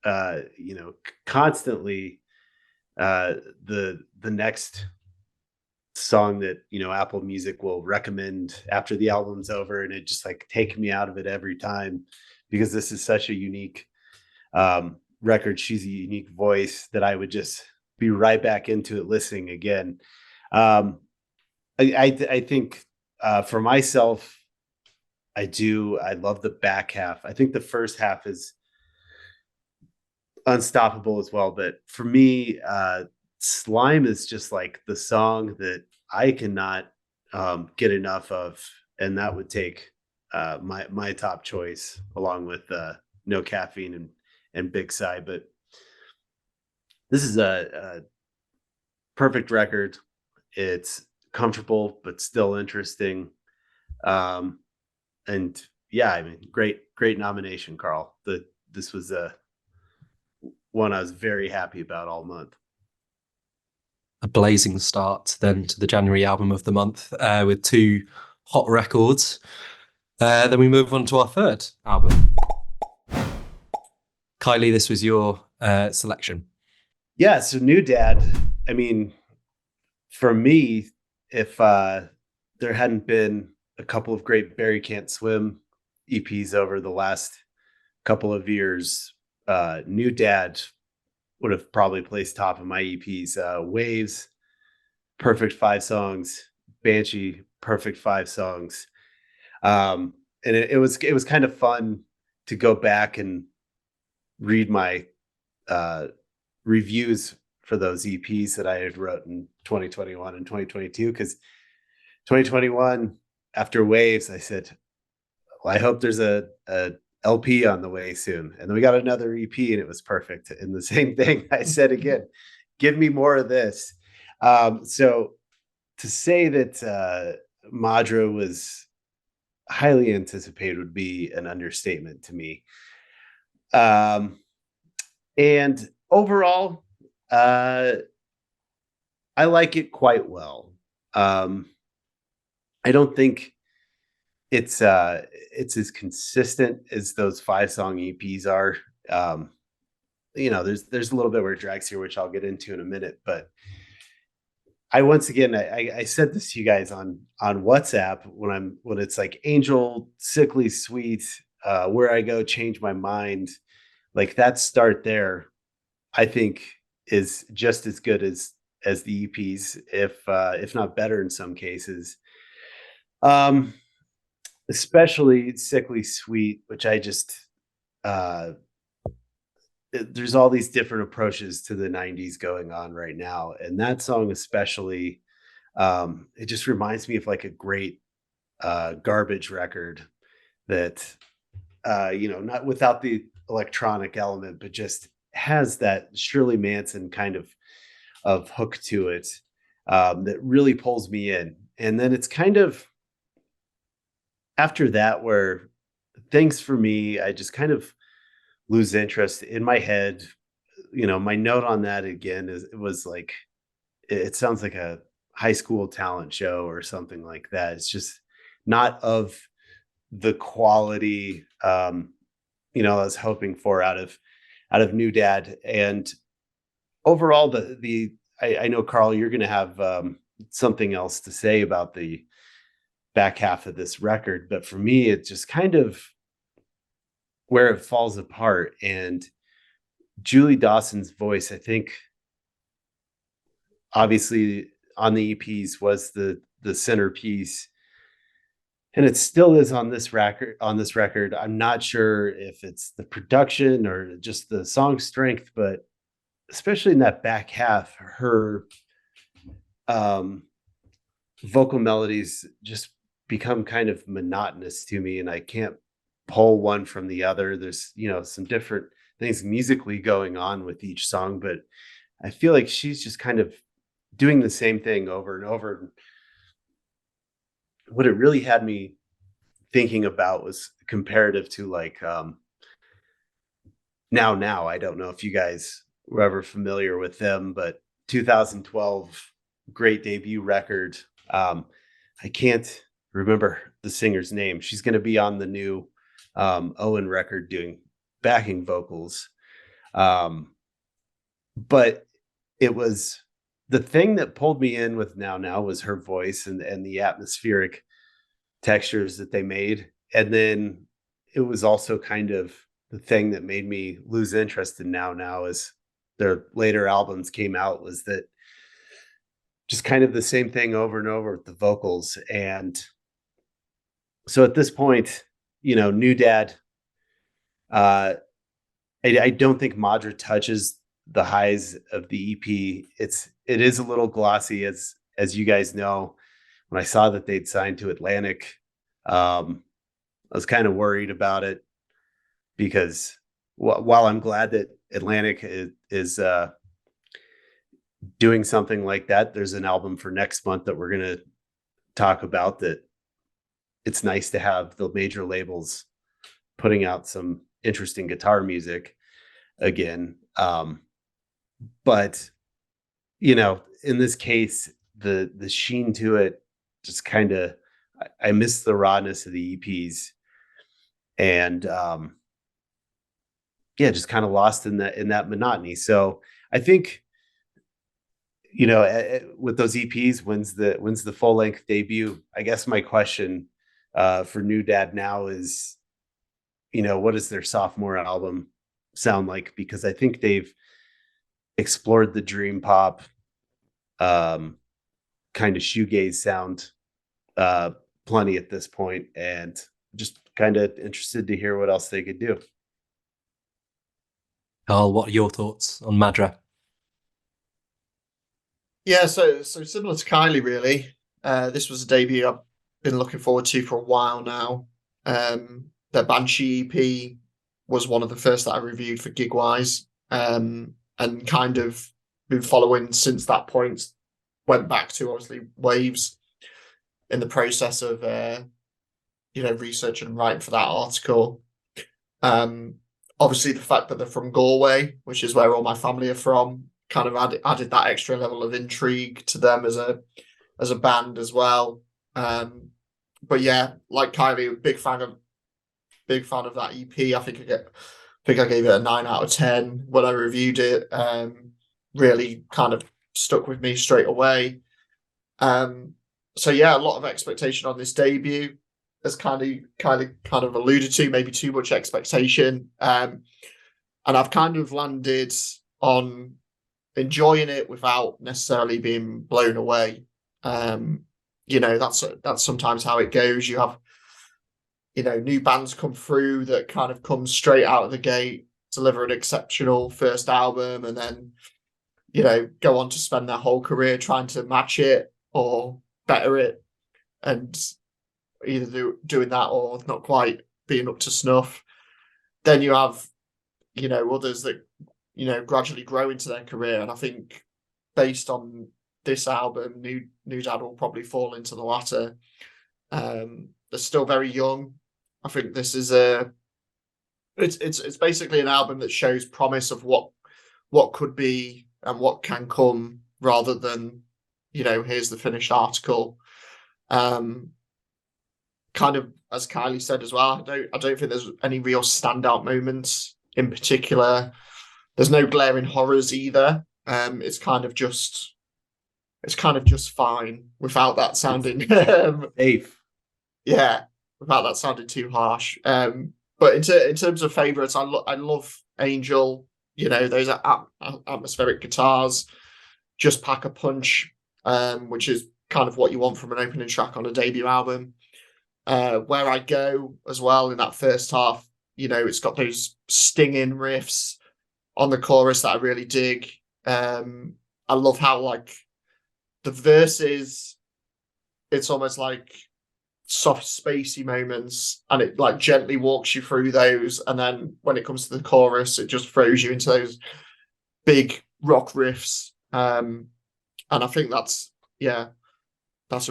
you know, constantly the next song that, you know, Apple Music will recommend after the album's over, and it just like take me out of it every time, because this is such a unique record. She's a unique voice that I would just be right back into it listening again. I think for myself, I love the back half. I think the first half is unstoppable as well, but for me, Slime is just like the song that I cannot get enough of, and that would take my top choice along with No Caffeine and Big Sigh. But this is a perfect record. It's comfortable but still interesting. And yeah, I mean, great nomination, Karl. This was one I was very happy about all month. A blazing start then to the January album of the month with 2 hot records. Then we move on to our third album. Kiley, this was your selection. Yeah, so NewDad. I mean, for me, if there hadn't been a couple of great Barry Can't Swim EPs over the last couple of years, NewDad would have probably placed top of my EPs. Waves, perfect 5 songs. Banshee, perfect 5 songs. And it was kind of fun to go back and read my reviews for those EPs that I had wrote in 2021 and 2022, because 2021 after Waves, I said, well, I hope there's a LP on the way soon. And then we got another EP and it was perfect. And the same thing I said again, give me more of this. So to say that MADRA was highly anticipated would be an understatement to me. And overall, I like it quite well. I don't think it's as consistent as those 5-song EPs are. There's a little bit where it drags here, which I'll get into in a minute. But I said this to you guys on WhatsApp when it's like Angel, Sickly Sweet, Where I Go, Change My Mind. Like that start there, I think is just as good as the EPs, if not better in some cases. Especially Sickly Sweet, which I just there's all these different approaches to the 90s going on right now, and that song especially, it just reminds me of like a great garbage record that not without the electronic element, but just has that Shirley Manson kind of hook to it that really pulls me in. And then it's kind of after that where things for me, I just kind of lose interest in my head. My note on that again is it was like, it sounds like a high school talent show or something like that. It's just not of the quality I was hoping for out of NewDad. And overall, I know, Karl, you're going to have something else to say about the back half of this record, but for me, it's just kind of where it falls apart. And Julie Dawson's voice, I think, obviously on the EPs was the centerpiece, and it still is on this record. I'm not sure if it's the production or just the song strength, but especially in that back half, her vocal melodies just become kind of monotonous to me, and I can't pull one from the other. There's some different things musically going on with each song, but I feel like she's just kind of doing the same thing over and over. What it really had me thinking about was comparative to like Now. I don't know if you guys were ever familiar with them, but 2012 great debut record. I can't remember the singer's name. She's going to be on the new Owen record doing backing vocals. But it was the thing that pulled me in with Now was her voice and the atmospheric textures that they made. And then it was also kind of the thing that made me lose interest in Now as their later albums came out, was that just kind of the same thing over and over with the vocals. And so at this point, NewDad, I don't think MADRA touches the highs of the EP. It is a little glossy, as you guys know. When I saw that they'd signed to Atlantic, I was kind of worried about it because while I'm glad that Atlantic is doing something like that, there's an album for next month that we're going to talk about that it's nice to have the major labels putting out some interesting guitar music again. But, you know, in this case, the sheen to it just kind of, I miss the rawness of the EPs, and yeah, just kind of lost in that monotony. So I think, you know, with those EPs, when's the full length debut? I guess my question for NewDad now is, you know, what does their sophomore album sound like? Because I think they've explored the dream pop kind of shoegaze sound plenty at this point, and just kind of interested to hear what else they could do. Karl, what are your thoughts on MADRA? Yeah, so similar to Kiley, really. This was a debut I've been looking forward to for a while now. Their Banshee EP was one of the first that I reviewed for Gigwise, and kind of been following since that point. Went back to obviously Waves in the process of researching and writing for that article. Obviously the fact that they're from Galway, which is where all my family are from, kind of added that extra level of intrigue to them as a band as well. But yeah, like Kiley, big fan of that EP. I think I gave it a 9 out of 10 when I reviewed it. Really kind of stuck with me straight away. So yeah, a lot of expectation on this debut, as kind of alluded to, maybe too much expectation. And I've kind of landed on enjoying it without necessarily being blown away. That's sometimes how it goes. You have, new bands come through that kind of come straight out of the gate, deliver an exceptional first album, and then, go on to spend their whole career trying to match it or better it, and either doing that or not quite being up to snuff. Then you have, others that, gradually grow into their career. And I think based on this album, NewDad will probably fall into the latter. They're still very young. I think this is it's basically an album that shows promise of what could be and what can come, rather than, here's the finished article. Kind of as Kiley said as well, I don't think there's any real standout moments in particular. There's no glaring horrors either. It's kind of just fine without that sounding Safe. Yeah, without that sounding too harsh. But in terms of favourites, I love Angel. Those are atmospheric guitars just pack a punch, which is kind of what you want from an opening track on a debut album. Where I Go as well in that first half, it's got those stinging riffs on the chorus that I really dig. I love how, like, the verses, it's almost like soft spacey moments, and it like gently walks you through those, and then when it comes to the chorus, it just throws you into those big rock riffs. And I think that's a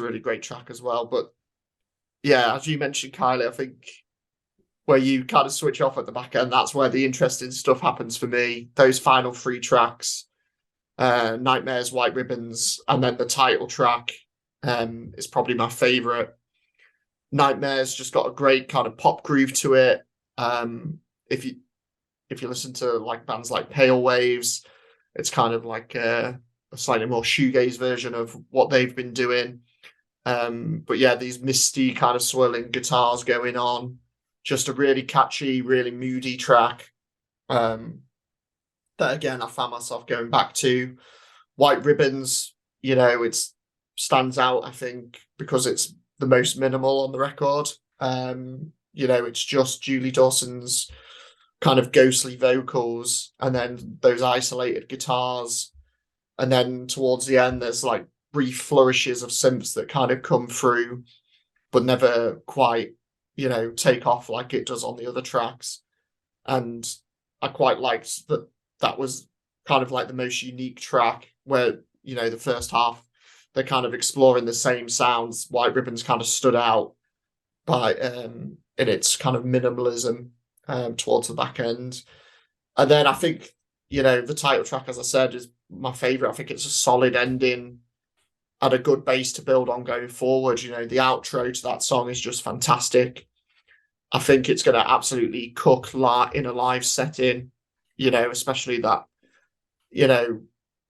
really great track as well. But yeah, as you mentioned, Kiley, I think where you kind of switch off at the back end, that's where the interesting stuff happens for me. Those final 3 tracks, Nightmares, White Ribbons, and then the title track is probably my favourite. Nightmares just got a great kind of pop groove to it. If you listen to like bands like Pale Waves, it's kind of like a slightly more shoegaze version of what they've been doing. But yeah, these misty kind of swirling guitars going on. Just a really catchy, really moody track. That again, I found myself going back to. White Ribbons, it stands out, I think, because it's the most minimal on the record. It's just Julie Dawson's kind of ghostly vocals, and then those isolated guitars. And then towards the end, there's like brief flourishes of synths that kind of come through, but never quite, take off like it does on the other tracks. And I quite liked that was kind of like the most unique track where, you know, the first half, they're kind of exploring the same sounds. White Ribbons kind of stood out by in its kind of minimalism towards the back end. And then I think, you know, the title track, as I said, is my favourite. I think it's a solid ending and a good base to build on going forward. You know, the outro to that song is just fantastic. I think it's going to absolutely cook in a live setting, you know, especially that, you know,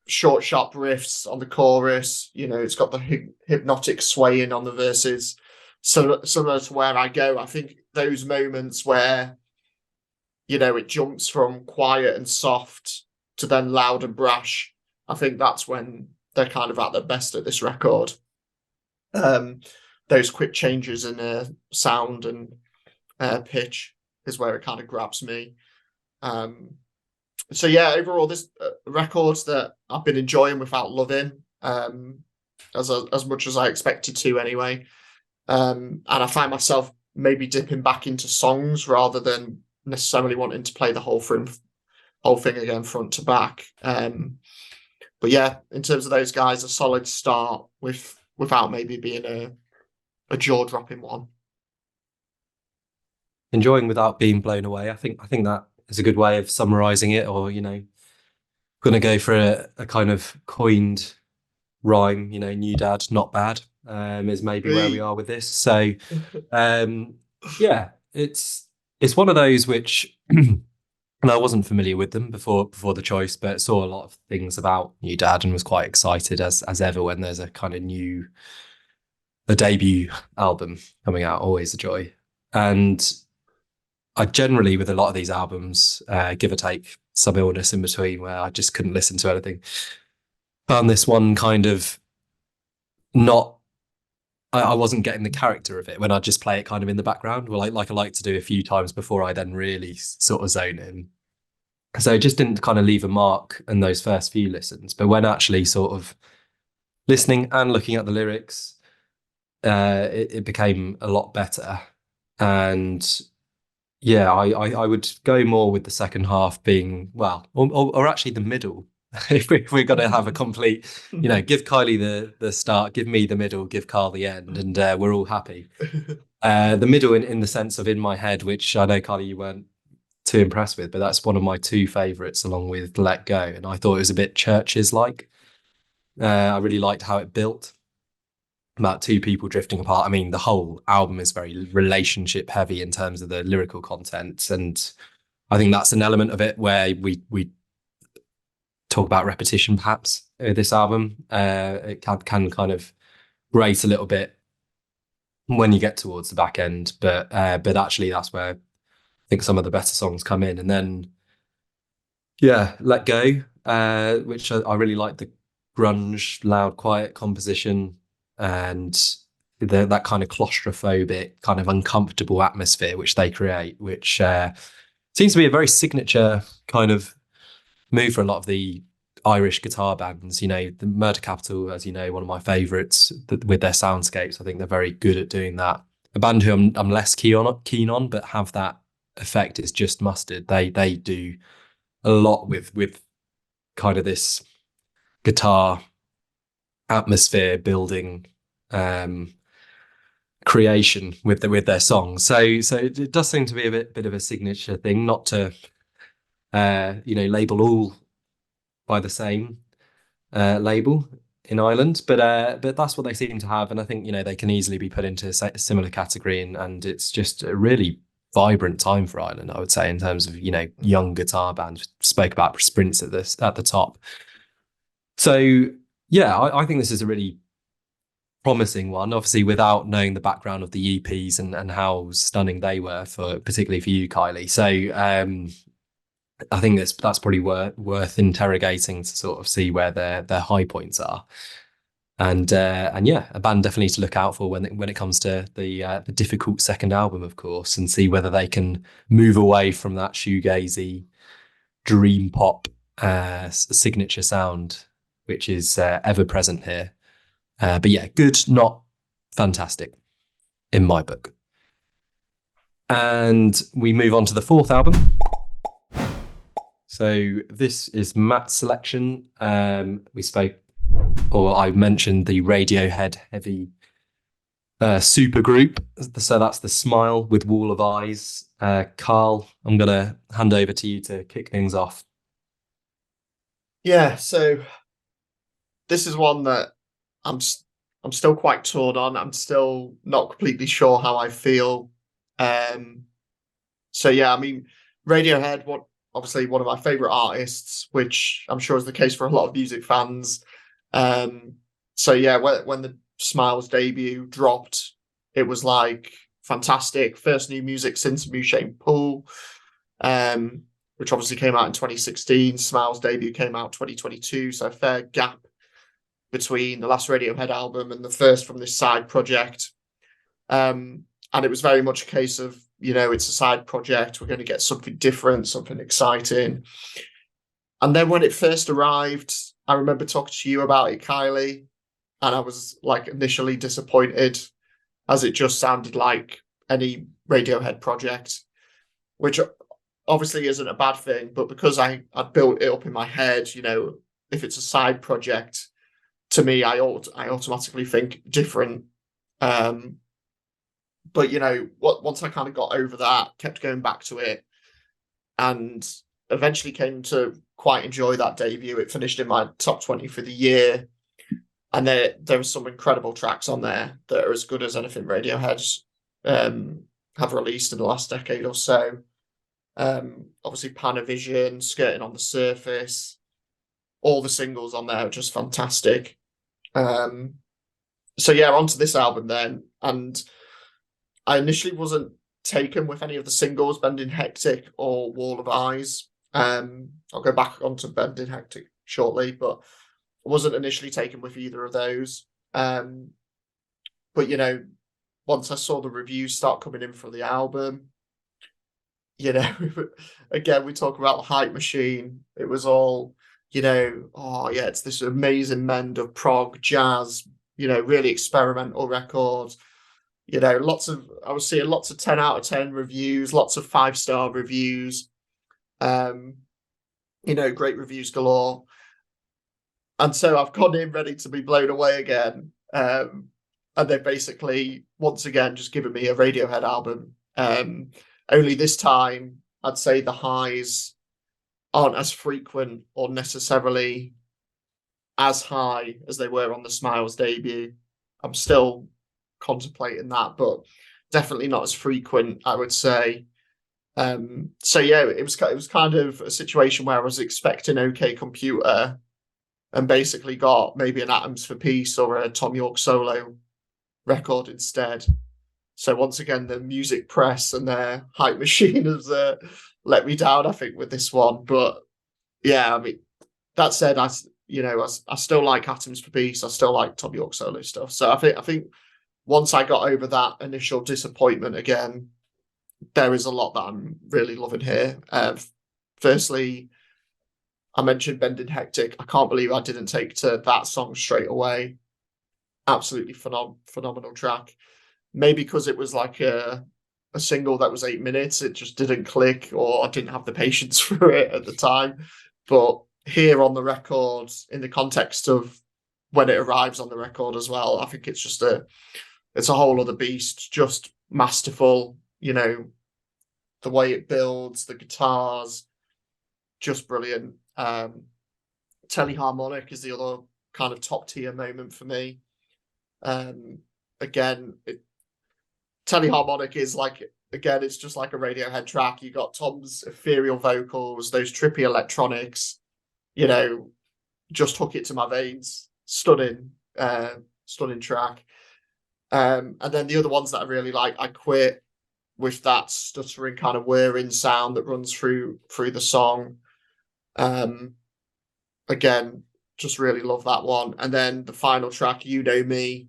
short, sharp riffs on the chorus. You know, it's got the hypnotic swaying on the verses. So similar to Where I Go, I think those moments where, you know, it jumps from quiet and soft to then loud and brash, I think that's when they're kind of at their best at this record. Those quick changes in sound and pitch is where it kind of grabs me. So yeah, overall, this records that I've been enjoying without loving, as much as I expected to anyway. And I find myself maybe dipping back into songs rather than necessarily wanting to play the whole thing again front to back. But yeah, in terms of those guys, a solid start without maybe being a jaw-dropping one. Enjoying without being blown away. I think that is a good way of summarizing it, or, you know, going to go for a kind of coined rhyme, you know, NewDad, not bad, is maybe where we are with this. So yeah, it's one of those which and I wasn't familiar with them before the choice, but saw a lot of things about NewDad and was quite excited as ever when there's a kind of a debut album coming out. Always a joy. And I generally, with a lot of these albums, give or take some illness in between where I just couldn't listen to anything. Found this one kind of I wasn't getting the character of it when I just play it kind of in the background. Well, like I like to do a few times before I then really sort of zone in. So it just didn't kind of leave a mark in those first few listens. But when actually sort of listening and looking at the lyrics, it became a lot better. And yeah, I would go more with the second half being, well, or actually the middle. if we're going to have a complete, you know, give Kiley the start, give me the middle, give Karl the end, and we're all happy. The middle in the sense of in my head, which I know, Kiley, you weren't too impressed with, but that's one of my two favourites along with Let Go. And I thought it was a bit Churches-like. I really liked how it built. About two people drifting apart. I mean, the whole album is very relationship heavy in terms of the lyrical content. And I think that's an element of it where we talk about repetition, perhaps, this album. It can kind of grate a little bit when you get towards the back end. But actually, that's where I think some of the better songs come in. And then, yeah, Let Go, which I really like the grunge, loud, quiet composition and that kind of claustrophobic, kind of uncomfortable atmosphere which they create, which seems to be a very signature kind of move for a lot of the Irish guitar bands. You know, the Murder Capital, as you know, one of my favourites with their soundscapes. I think they're very good at doing that. A band who I'm less keen on, but have that effect is Just Mustard. They do a lot with kind of this guitar atmosphere building creation with their songs. So it does seem to be a bit of a signature thing, not to label all by the same label in Ireland, but that's what they seem to have, and I think, you know, they can easily be put into a similar category, and it's just a really vibrant time for Ireland, I would say, in terms of, you know, young guitar bands. Spoke about Sprints at the top. So yeah, I think this is a really promising one, obviously without knowing the background of the EPs and how stunning they were, particularly for you, Kiley. So I think that's probably worth interrogating to sort of see where their high points are, and yeah, a band definitely to look out for when it comes to the difficult second album, of course, and see whether they can move away from that shoegazy dream pop signature sound, which is ever present here. But yeah, good, not fantastic in my book. And we move on to the fourth album. So this is Matt's selection. I mentioned the Radiohead heavy super group. So that's The Smile with Wall of Eyes. Karl, I'm going to hand over to you to kick things off. Yeah, so this is one that I'm still quite torn on. I'm still not completely sure how I feel. So yeah, I mean, Radiohead, obviously one of my favorite artists, which I'm sure is the case for a lot of music fans. So yeah, when the Smiles debut dropped, it was like fantastic. First new music since Mouche Pool, which obviously came out in 2016. Smiles debut came out 2022, so a fair gap between the last Radiohead album and the first from this side project. And it was very much a case of, it's a side project. We're going to get something different, something exciting. And then when it first arrived, I remember talking to you about it, Kiley, and I was like initially disappointed, as it just sounded like any Radiohead project, which obviously isn't a bad thing, but because I built it up in my head, if it's a side project, to me, I automatically think different. But once I kind of got over that, kept going back to it, and eventually came to quite enjoy that debut. It finished in my top 20 for the year, and there were some incredible tracks on there that are as good as anything Radiohead have released in the last decade or so. Obviously, Panavision, Skirting on the Surface, all the singles on there are just fantastic. So yeah, onto this album then, and I initially wasn't taken with any of the singles, Bending Hectic or Wall of Eyes. I'll go back onto Bending Hectic shortly, but I wasn't initially taken with either of those. But once I saw the reviews start coming in for the album, again, we talk about the hype machine. It was all, it's this amazing blend of prog, jazz, really experimental records. I was seeing lots of 10 out of 10 reviews, lots of 5-star reviews, great reviews galore. And so I've gone in ready to be blown away again. And they've basically, once again, just given me a Radiohead album. Only this time, I'd say the highs aren't as frequent or necessarily as high as they were on the Smiles debut. I'm still contemplating that, but definitely not as frequent, I would say. So yeah, it was kind of a situation where I was expecting OK Computer and basically got maybe an Atoms for Peace or a Tom York solo record instead. So once again, the music press and their hype machine has let me down, I think, with this one. But yeah, I mean, that said, I still like Atoms for Peace. I still like Tom York solo stuff. So I think once I got over that initial disappointment again, there is a lot that I'm really loving here. Firstly, I mentioned Bending Hectic. I can't believe I didn't take to that song straight away. Absolutely phenomenal track. Maybe because it was like a single that was 8 minutes, it just didn't click, or I didn't have the patience for it at the time. But here on the record, in the context of when it arrives on the record as well, I think it's just it's a whole other beast, just masterful, the way it builds, the guitars, just brilliant. Teleharmonic is the other kind of top tier moment for me. Again, Teleharmonic is it's just like a Radiohead track. You got Tom's ethereal vocals, those trippy electronics, just hook it to my veins. Stunning track. And then the other ones that I really like, I Quit, with that stuttering kind of whirring sound that runs through the song. Again, just really love that one. And then the final track, You Know Me,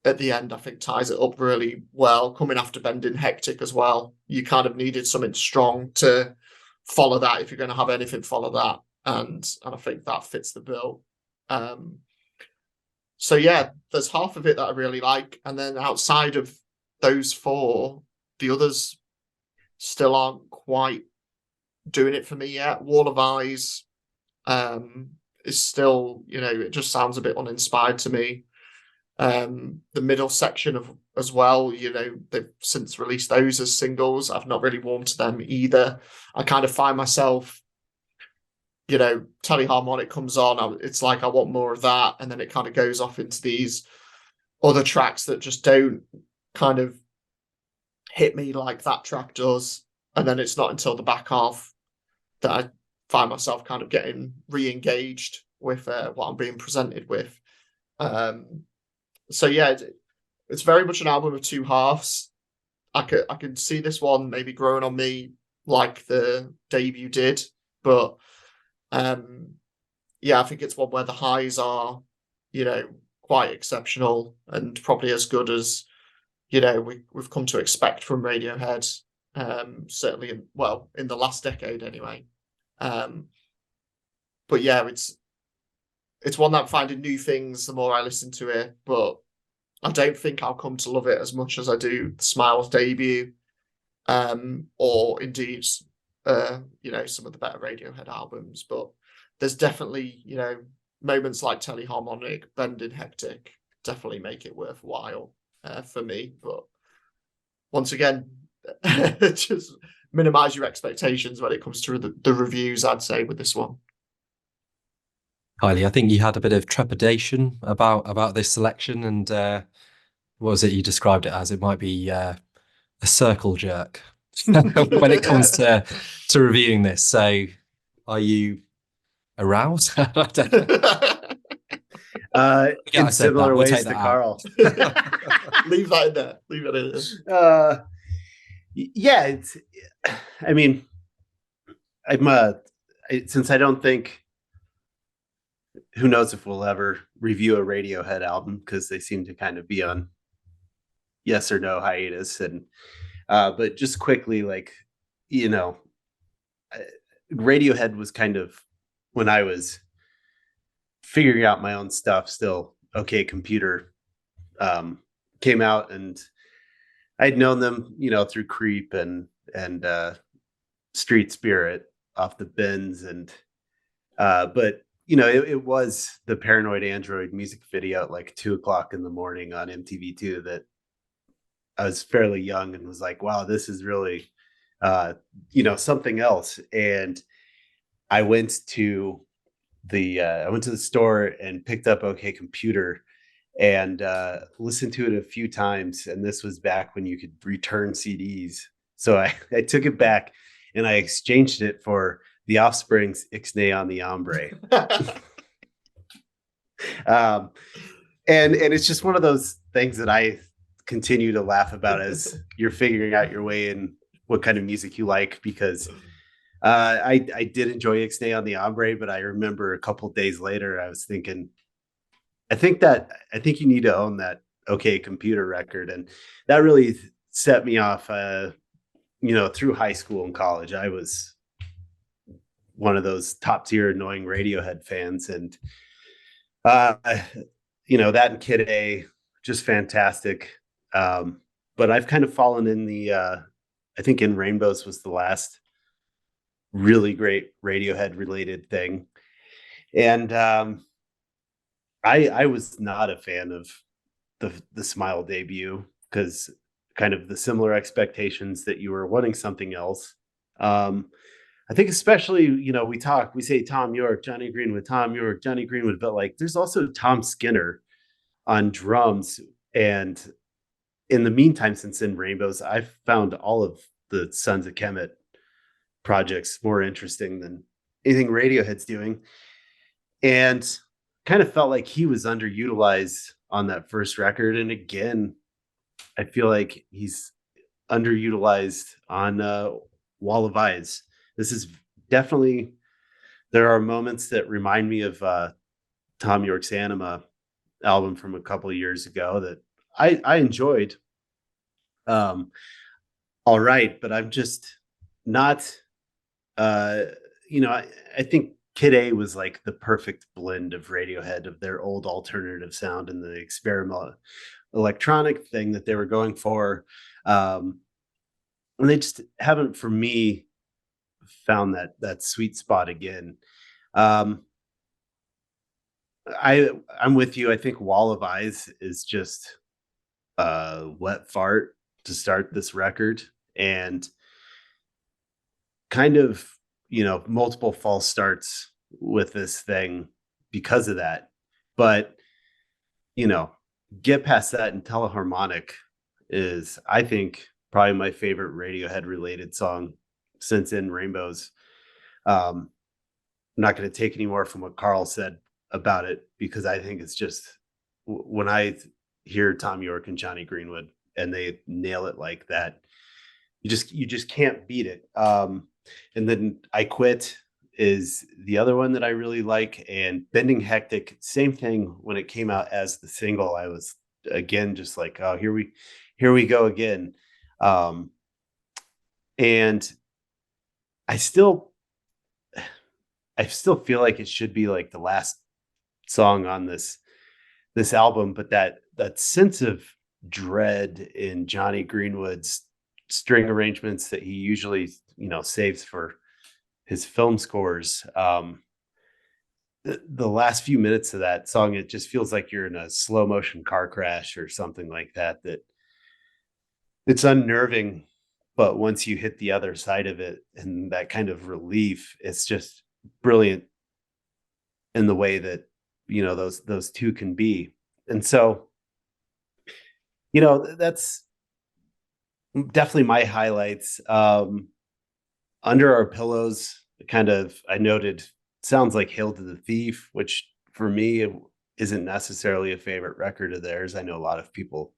at the end, I think ties it up really well, coming after Bending Hectic as well. You kind of needed something strong to follow that if you're going to have anything follow that. And I think that fits the bill. So yeah, there's half of it that I really like. And then outside of those four, the others still aren't quite doing it for me yet. Wall of Eyes is still, it just sounds a bit uninspired to me. The middle section of as well, they've since released those as singles. I've not really warmed to them either. I kind of find myself, Teleharmonic comes on, it's like I want more of that, and then it kind of goes off into these other tracks that just don't kind of hit me like that track does. And then it's not until the back half that I find myself kind of getting re-engaged with what I'm being presented with. So yeah, it's very much an album of two halves. I can see this one maybe growing on me like the debut did, but yeah, I think it's one where the highs are, quite exceptional and probably as good as we've come to expect from Radiohead. Certainly, in the last decade anyway. But yeah, it's one that I'm finding new things the more I listen to it, but I don't think I'll come to love it as much as I do the Smiles debut, or indeed, some of the better Radiohead albums. But there's definitely, moments like Teleharmonic, Bending Hectic definitely make it worthwhile for me. But once again, just minimize your expectations when it comes to the reviews, I'd say, with this one. Kylie, I think you had a bit of trepidation about this selection, and what was it you described it as? It might be a circle jerk when it comes to reviewing this. So, are you aroused? I don't know. In similar ways to Karl. Leave that in there. Leave it in there. Yeah, I mean, since I don't think, who knows if we'll ever review a Radiohead album, because they seem to kind of be on yes or no hiatus. And but just quickly, Radiohead was kind of, when I was figuring out my own stuff, still OK Computer came out, and I'd known them, through Creep and Street Spirit off the bins, and but it was the Paranoid Android music video at like 2:00 in the morning on MTV2 that I was fairly young and was like, wow, this is really something else. And I went to the store and picked up OK Computer and listened to it a few times. And this was back when you could return CDs. So I took it back and I exchanged it for The Offspring's Ixnay on the Hombre. And it's just one of those things that I continue to laugh about as you're figuring out your way in what kind of music you like, because I did enjoy Ixnay on the Hombre, but I remember a couple of days later I was thinking, I think you need to own that OK Computer record. And that really set me off through high school and college. I was one of those top tier annoying Radiohead fans, and that and Kid A, just fantastic. But I've kind of fallen in I think In Rainbows was the last really great Radiohead related thing. And I was not a fan of the Smile debut, because kind of the similar expectations that you were wanting something else. I think especially, we say Tom York, Johnny Greenwood, Tom York, Johnny Greenwood, but like there's also Tom Skinner on drums. And in the meantime, since In Rainbows, I've found all of the Sons of Kemet projects more interesting than anything Radiohead's doing. And kind of felt like he was underutilized on that first record. And again, I feel like he's underutilized on Wall of Eyes. This is definitely, there are moments that remind me of Tom York's Anima album from a couple of years ago that I enjoyed. All right, but I'm just not, I think Kid A was like the perfect blend of Radiohead, of their old alternative sound and the experimental electronic thing that they were going for. And they just haven't, for me, found that sweet spot again. I'm with you. I think Wall of Eyes is just a wet fart to start this record, and kind of, multiple false starts with this thing because of that. But, get past that, and Teleharmonic is, I think, probably my favorite Radiohead related song since In Rainbows. I'm not going to take any more from what Karl said about it, because I think it's just, when I hear Tom York and Johnny Greenwood and they nail it like that, you just can't beat it. And then I Quit is the other one that I really like, and Bending Hectic, same thing. When it came out as the single, I was again just like, oh, here we go again. And I still feel like it should be like the last song on this album, but that sense of dread in Johnny Greenwood's string arrangements that he usually, saves for his film scores. The last few minutes of that song, it just feels like you're in a slow motion car crash or something like that. That it's unnerving, but once you hit the other side of it and that kind of relief, it's just brilliant in the way that, those two can be. And so, that's definitely my highlights. Under Our Pillows, kind of, I noted, sounds like Hail to the Thief, which for me isn't necessarily a favorite record of theirs. I know a lot of people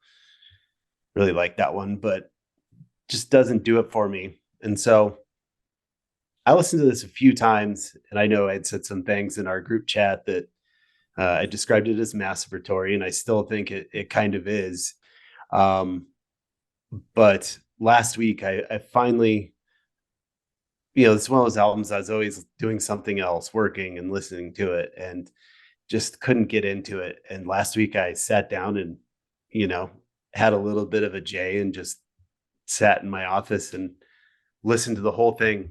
really like that one, but just doesn't do it for me. And so I listened to this a few times, and I know I'd said some things in our group chat that I described it as masturbatory, and I still think it kind of is. But last week I finally, it's one of those albums I was always doing something else, working and listening to it, and just couldn't get into it. And last week I sat down and, had a little bit of a J and just sat in my office and listened to the whole thing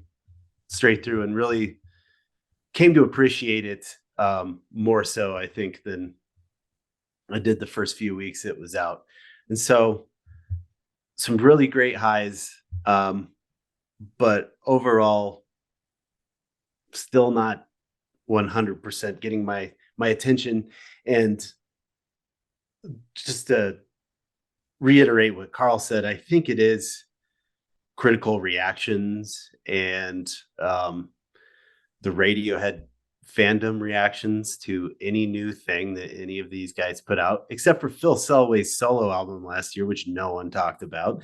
straight through, and really came to appreciate it more so, I think, than I did the first few weeks it was out. And so some really great highs, but overall still not 100% getting my attention. And just to reiterate what Karl said, I think it is critical reactions and the Radiohead fandom reactions to any new thing that any of these guys put out, except for Phil Selway's solo album last year, which no one talked about,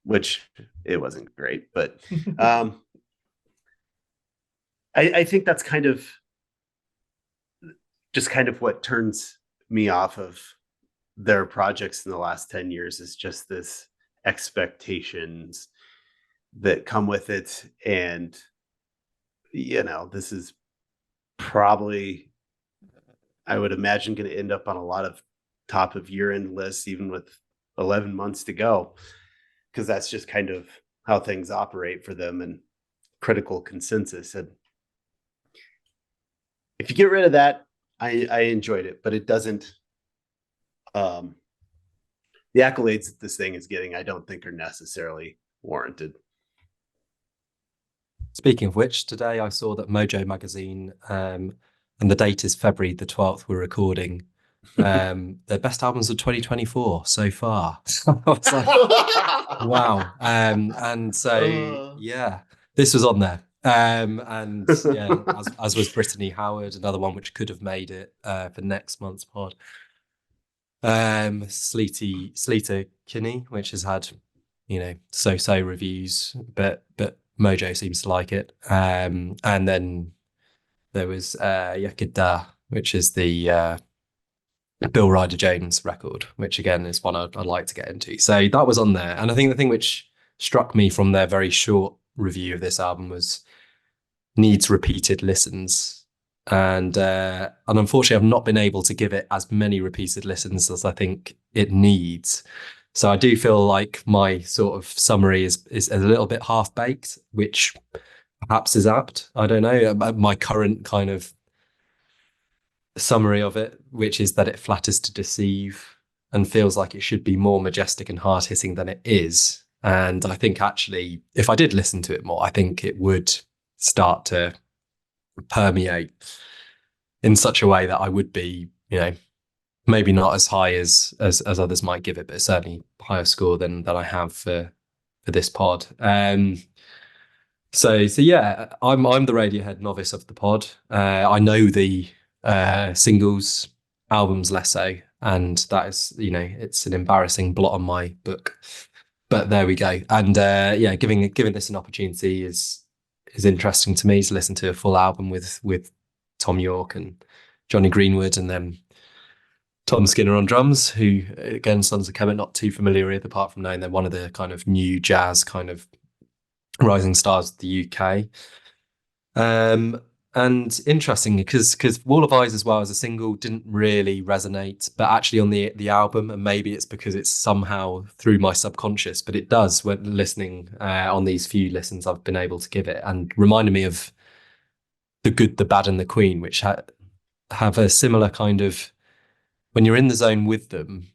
which it wasn't great. But I think that's kind of what turns me off of their projects in the last 10 years, is just this expectations that come with it. And, this is probably, I would imagine, going to end up on a lot of top of year-end lists, even with 11 months to go, because that's just kind of how things operate for them and critical consensus. And if you get rid of that, I enjoyed it, but it doesn't, the accolades that this thing is getting, I don't think are necessarily warranted. Speaking of which, today I saw that Mojo magazine, and the date is February the 12th, we're recording, their best albums of 2024 so far. I was like, wow. And so, yeah, this was on there. And yeah, as was Brittany Howard, another one which could have made it for next month's pod. Sleater Kinney, which has had, so-so reviews, but Mojo seems to like it. And then there was Yakida, which is the Bill Ryder Jones record, which again is one I'd like to get into. So that was on there. And I think the thing which struck me from their very short review of this album was needs repeated listens. And unfortunately, I've not been able to give it as many repeated listens as I think it needs. So I do feel like my sort of summary is a little bit half-baked, which perhaps is apt. I don't know. My current kind of summary of it, which is that it flatters to deceive and feels like it should be more majestic and hard-hitting than it is. And I think actually, if I did listen to it more, I think it would start to permeate in such a way that I would be, maybe not as high as others might give it, but certainly higher score than I have for this pod. So yeah, I'm the Radiohead novice of the pod. I know the singles, albums less so, and that is, it's an embarrassing blot on my book. But there we go. And yeah, giving this an opportunity is interesting to me to listen to a full album with Tom York and Johnny Greenwood, and then Tom Skinner on drums, who again, Sons of Kemet, not too familiar with, apart from knowing they're one of the kind of new jazz kind of rising stars of the UK. And interesting because Wall of Eyes as well as a single didn't really resonate, but actually on the album, and maybe it's because it's somehow through my subconscious, but it does when listening on these few listens I've been able to give it, and reminded me of The Good, the Bad and the Queen, which have a similar kind of, when you're in the zone with them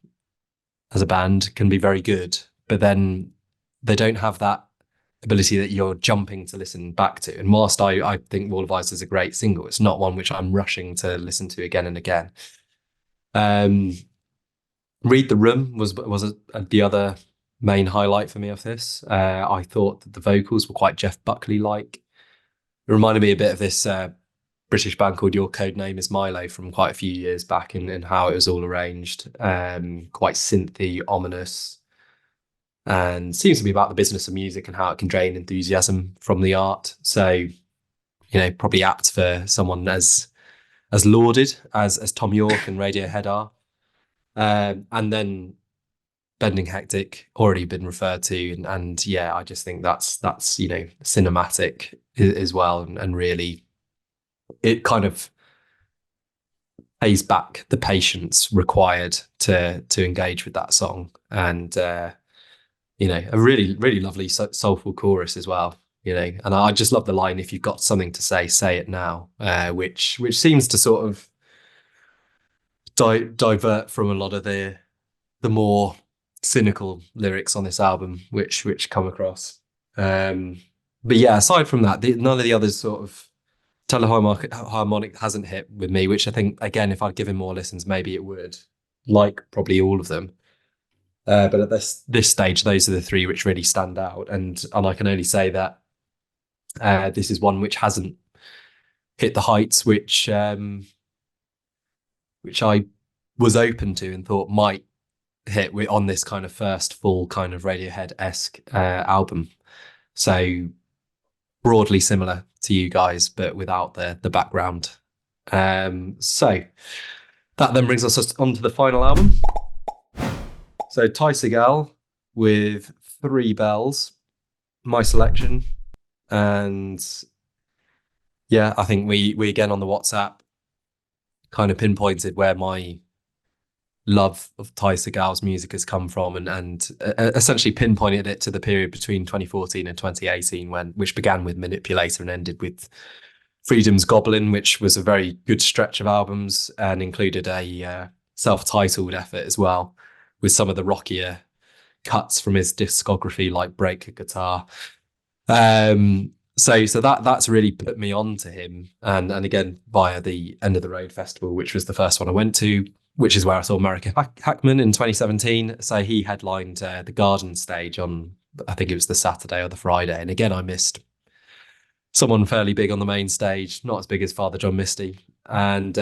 as a band, can be very good, but then they don't have that ability that you're jumping to listen back to. And whilst I think Wall of Ice is a great single, it's not one which I'm rushing to listen to again and again. Read the Room was the other main highlight for me of this. I thought that the vocals were quite Jeff Buckley-like. It reminded me a bit of this British band called Your Code Name Is Milo from quite a few years back, in how it was all arranged. Quite synthy, ominous, and seems to be about the business of music and how it can drain enthusiasm from the art. So, probably apt for someone as lauded as Tom York and Radiohead are. And then Bending Hectic, already been referred to, and yeah, I just think that's cinematic as well, and really it kind of pays back the patience required to engage with that song, and a really, really lovely soulful chorus as well, and I just love the line, "If you've got something to say it now," which seems to sort of divert from a lot of the more cynical lyrics on this album, which come across. But yeah, aside from that, none of the others sort of Teleharmonic hasn't hit with me, which I think, again, if I'd given more listens, maybe it would, like probably all of them. But at this stage, those are the three which really stand out, and I can only say that this is one which hasn't hit the heights which I was open to and thought might hit on this kind of first full kind of Radiohead-esque album. So broadly similar to you guys, but without the background. So that then brings us on to the final album. So Ty Segall with 3 Bells, my selection. And yeah, I think we again on the WhatsApp kind of pinpointed where my love of Ty Segall's music has come from, and essentially pinpointed it to the period between 2014 and 2018, which began with Manipulator and ended with Freedom's Goblin, which was a very good stretch of albums and included a self-titled effort as well, with some of the rockier cuts from his discography like Break a Guitar. So that's really put me on to him, and again via the End of the Road Festival, which was the first one I went to, which is where I saw Marika Hackman in 2017. So he headlined the Garden stage on, I think it was the Saturday or the Friday. And again, I missed someone fairly big on the main stage, not as big as Father John Misty. And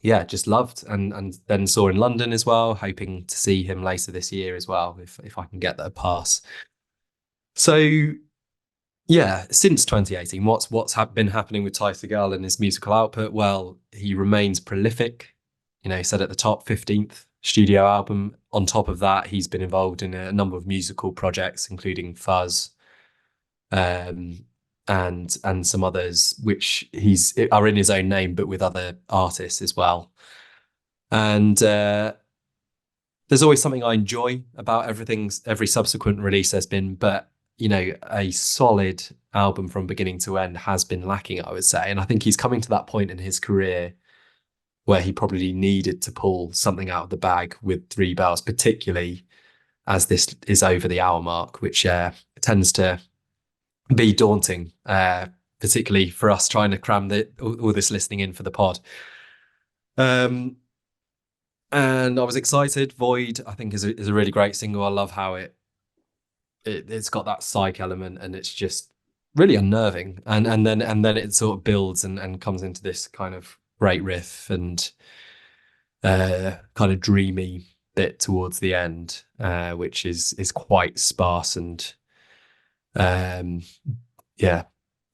yeah, just loved, and then saw in London as well, hoping to see him later this year as well, if I can get that pass. So yeah, since 2018, what's been happening with Ty Segall and his musical output? Well, he remains prolific. He said at the top, 15th studio album. On top of that, he's been involved in a number of musical projects, including Fuzz, and some others, which are in his own name, but with other artists as well. And there's always something I enjoy about every subsequent release there's been, but a solid album from beginning to end has been lacking, I would say. And I think he's coming to that point in his career where he probably needed to pull something out of the bag with Three Bells, particularly as this is over the hour mark, which tends to be daunting, particularly for us trying to cram all this listening in for the pod. And I was excited. Void, I think, is a really great single. I love how it's got that psych element, and it's just really unnerving. And then it sort of builds and comes into this kind of great riff and kind of dreamy bit towards the end, which is quite sparse and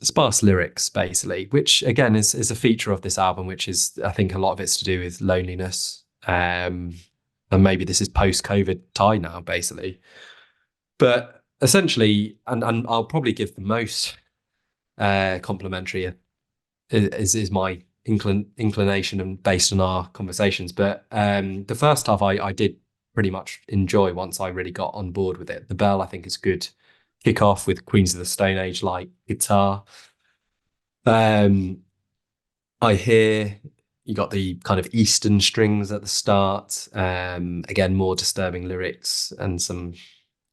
sparse lyrics, basically, which again is a feature of this album, which is, I think, a lot of it's to do with loneliness. And maybe this is post-COVID tie now, basically. But essentially, and I'll probably give the most complimentary is my inclination and based on our conversations. But the first half I did pretty much enjoy once I really got on board with it. The Bell, I think, is good kick off with Queens of the Stone Age like guitar. I hear you got the kind of Eastern strings at the start. Again, more disturbing lyrics and some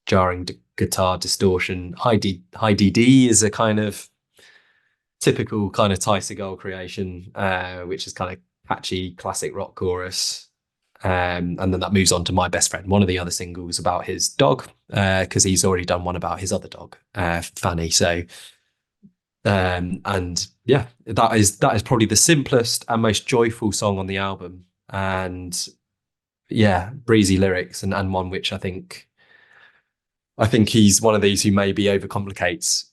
jarring guitar distortion. High DD is a kind of typical kind of Ty Segall creation, which is kind of catchy classic rock chorus. And then that moves on to My Best Friend, one of the other singles about his dog, because he's already done one about his other dog, Fanny. So, and yeah, that is probably the simplest and most joyful song on the album. And yeah, breezy lyrics and one which I think he's one of these who maybe overcomplicates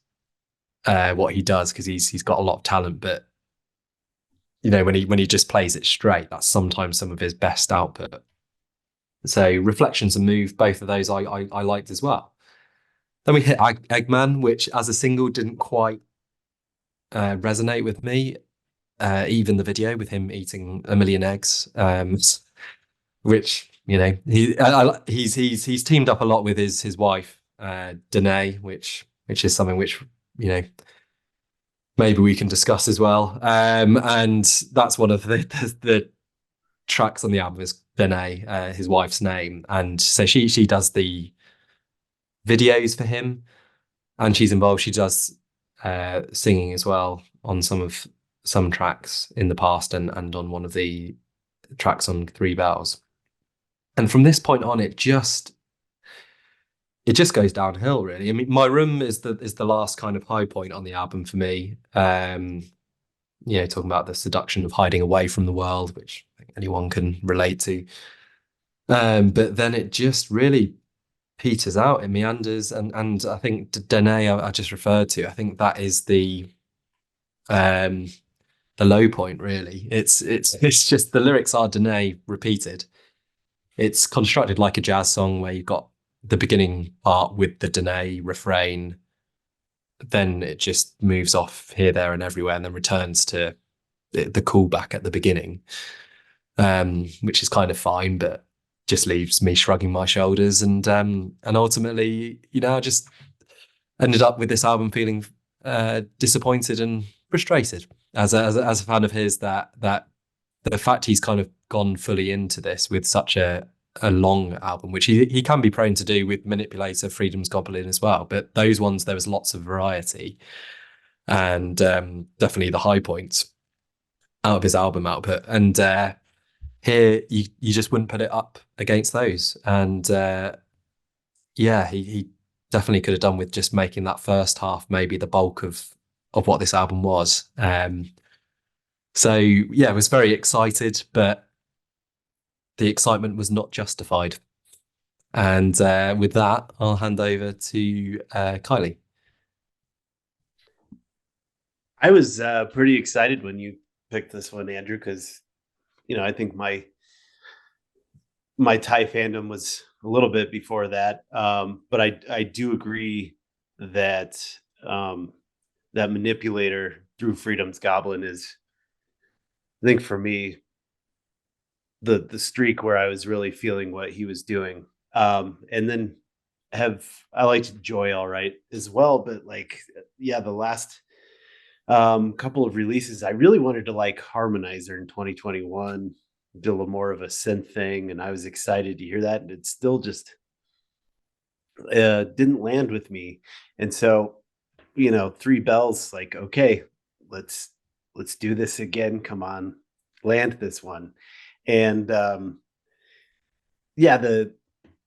what he does, because he's got a lot of talent, but when he just plays it straight, that's sometimes some of his best output. So Reflections and Move, both of those I liked as well. Then we hit Eggman, which as a single didn't quite resonate with me. Even the video with him eating a million eggs, which he's teamed up a lot with his wife Danae, which is something which maybe we can discuss as well. And that's one of the tracks on the album is Danae, his wife's name. And so she does the videos for him, and she's involved. She does singing as well on some tracks in the past and on one of the tracks on Three Bells. And from this point on, it just goes downhill, really. I mean, My Room is the last kind of high point on the album for me. Talking about the seduction of hiding away from the world, which I think anyone can relate to. But then it just really peters out, it meanders, and I think Danae I just referred to, I think that is the low point, really. It's just the lyrics are Danae repeated. It's constructed like a jazz song where you've got the beginning part with the Danae refrain, then it just moves off here, there, and everywhere, and then returns to the callback at the beginning, which is kind of fine, but just leaves me shrugging my shoulders. And ultimately, I just ended up with this album feeling disappointed and frustrated as a fan of his, that the fact he's kind of gone fully into this with such a long album, which he can be prone to do with Manipulator, Freedom's Goblin as well. But those ones, there was lots of variety and definitely the high points out of his album output. And here you just wouldn't put it up against those. And he definitely could have done with just making that first half maybe the bulk of what this album was. So yeah, I was very excited, but the excitement was not justified. And with that, I'll hand over to Kiley. I was pretty excited when you picked this one, Andrew, because I think my Thai fandom was a little bit before that, but I do agree that that Manipulator through Freedom's Goblin is, I think for me, the streak where I was really feeling what he was doing. And then I liked Joy all right as well, but like, yeah, the last couple of releases, I really wanted to like Harmonizer in 2021, did a little more of a synth thing, and I was excited to hear that, and it still just didn't land with me. And so, Three Bells, like, okay, let's do this again. Come on, land this one. And yeah,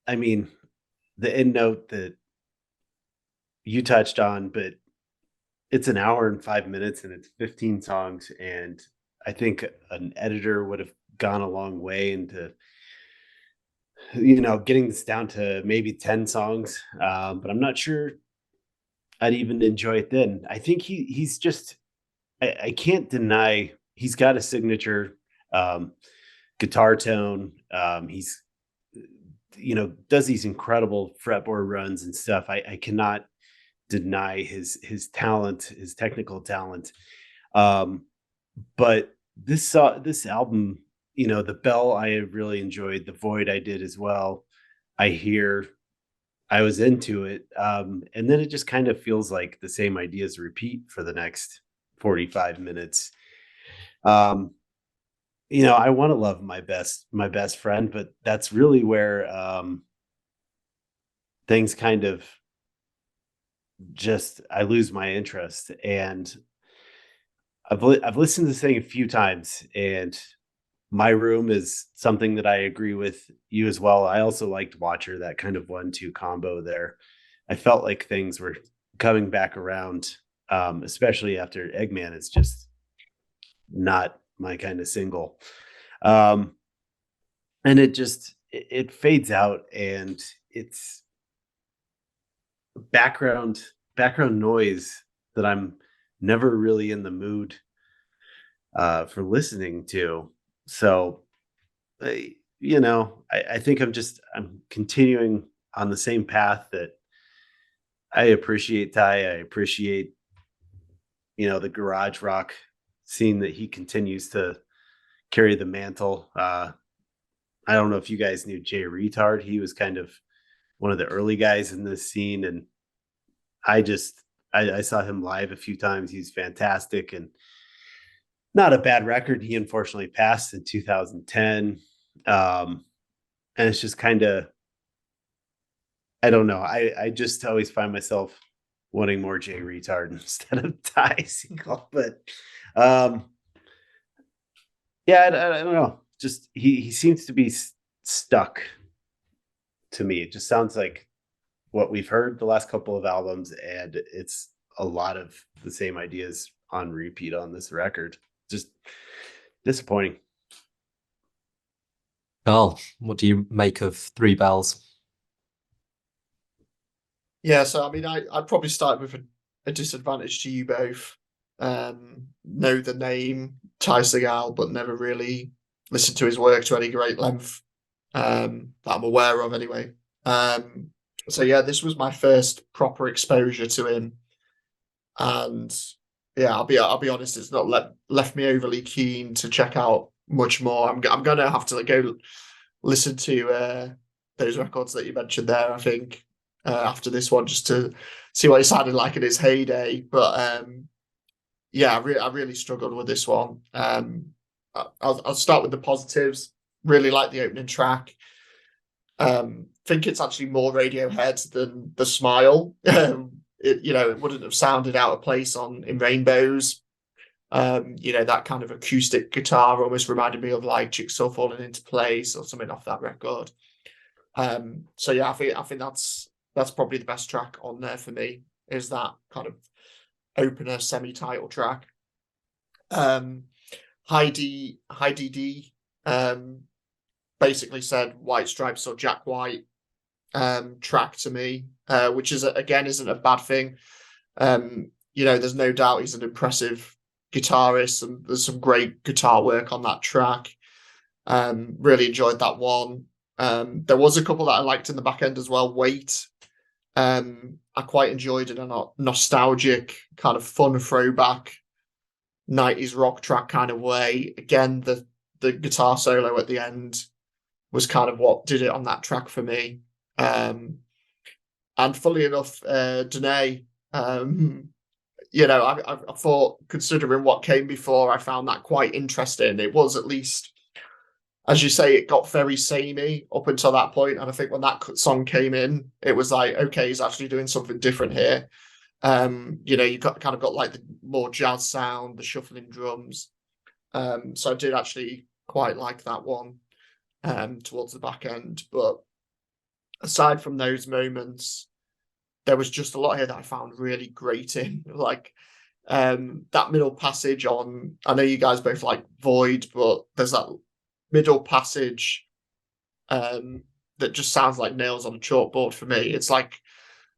I mean, the end note that you touched on, but it's an hour and 5 minutes and it's 15 songs. And I think an editor would have gone a long way into, getting this down to maybe 10 songs. But I'm not sure I'd even enjoy it then. I think he's just, I can't deny he's got a signature guitar tone. He's, does these incredible fretboard runs and stuff. I cannot deny his talent, his technical talent. But this album, The Bell I really enjoyed, The Void I did as well. I was into it. And then it just kind of feels like the same ideas repeat for the next 45 minutes. I want to love my best friend, but that's really where things kind of just I lose my interest. And I've listened to this thing a few times, and My Room is something that I agree with you as well. I also liked Watcher, that kind of 1-2 combo there. I felt like things were coming back around, especially after Eggman is just not my kind of single. And it fades out, and it's background noise that I'm never really in the mood for listening to. So, I think I'm continuing on the same path that I appreciate Ty. I appreciate, the garage rock scene that he continues to carry the mantle. I don't know if you guys knew Jay Retard. He was kind of one of the early guys in this scene, and I saw him live a few times. He's fantastic and not a bad record. He unfortunately passed in 2010. And it's just kind of, I don't know. I just always find myself wanting more Jay Retard instead of Ty Segall. But yeah, I don't know. Just he seems to be stuck to me. It just sounds like what we've heard the last couple of albums, and it's a lot of the same ideas on repeat on this record. Just disappointing. Karl, what do you make of Three Bells? Yeah, so I mean, I'd probably start with a disadvantage to you both. Know the name Ty Segall, but never really listened to his work to any great length that I'm aware of, anyway. So yeah, this was my first proper exposure to him, and yeah, I'll be honest, it's not left me overly keen to check out much more. I'm gonna have to go listen to those records that you mentioned there, I think, after this one, just to see what he sounded like in his heyday. But yeah, I really struggled with this one. I'll start with the positives. Really like the opening track. Think it's actually more Radiohead than The Smile. It wouldn't have sounded out of place in Rainbows. That kind of acoustic guitar almost reminded me of like Jigsaw Falling Into Place or something off that record. So yeah, I think that's probably the best track on there for me, is that kind of opener semi-title track. Heidi D basically said White Stripes or Jack White track to me, which is again isn't a bad thing. There's no doubt he's an impressive guitarist, and there's some great guitar work on that track. Really enjoyed that one. There was a couple that I liked in the back end as well. Wait, I quite enjoyed it in a nostalgic kind of fun throwback 90s rock track kind of way. Again, the guitar solo at the end was kind of what did it on that track for me. And fully enough, Danae, you know, I thought, considering what came before, I found that quite interesting. It was, at least, as you say, it got very samey up until that point. And I think when that song came in, it was like, okay, he's actually doing something different here. You know, you kind of got like the more jazz sound, the shuffling drums. So I did actually quite like that one towards the back end. But aside from those moments, there was just a lot here that I found really grating. Like that middle passage on, I know you guys both like Void, but there's that middle passage that just sounds like nails on a chalkboard for me. It's like,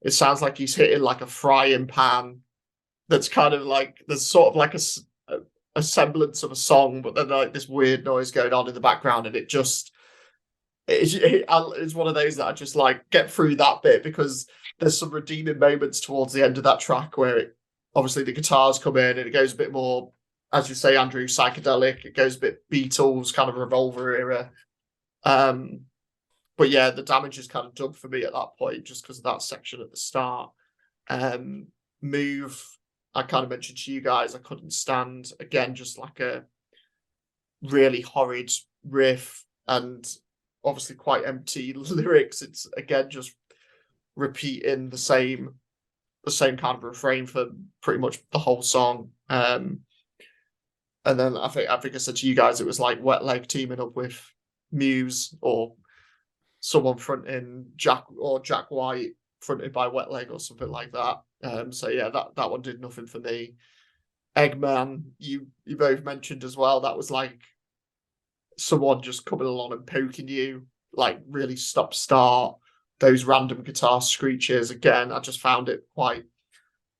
it sounds like he's hitting like a frying pan that's kind of like, there's sort of like a semblance of a song, but then like this weird noise going on in the background, and it just, it's one of those that I just like, get through that bit, because there's some redeeming moments towards the end of that track where it, obviously the guitars come in and it goes a bit more, as you say, Andrew, psychedelic. It goes a bit Beatles, kind of Revolver era. But yeah, the damage is kind of done for me at that point, just because of that section at the start. Move, I kind of mentioned to you guys, I couldn't stand. Again, just like a really horrid riff, and obviously quite empty lyrics. It's again just repeating the same kind of refrain for pretty much the whole song. And then I think I said to you guys, it was like Wet Leg teaming up with Muse, or someone fronting Jack White fronted by Wet Leg or something like that. So yeah, that one did nothing for me. Eggman, you both mentioned as well, that was like someone just coming along and poking you, like really stop start, those random guitar screeches. Again, I just found it quite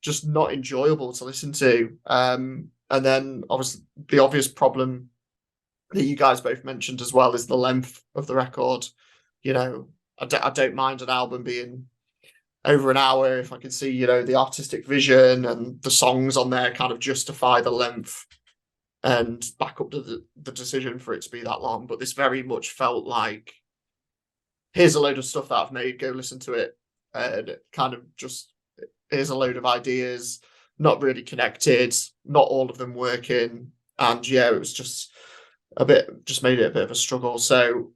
just not enjoyable to listen to. And then obviously the obvious problem that you guys both mentioned as well is the length of the record. You know, I don't mind an album being over an hour if I can see, you know, the artistic vision and the songs on there kind of justify the length and back up to the decision for it to be that long. But this very much felt like, here's a load of stuff that I've made, go listen to it. And it kind of just, here's a load of ideas, not really connected, not all of them working. And yeah, it was just made it a bit of a struggle. So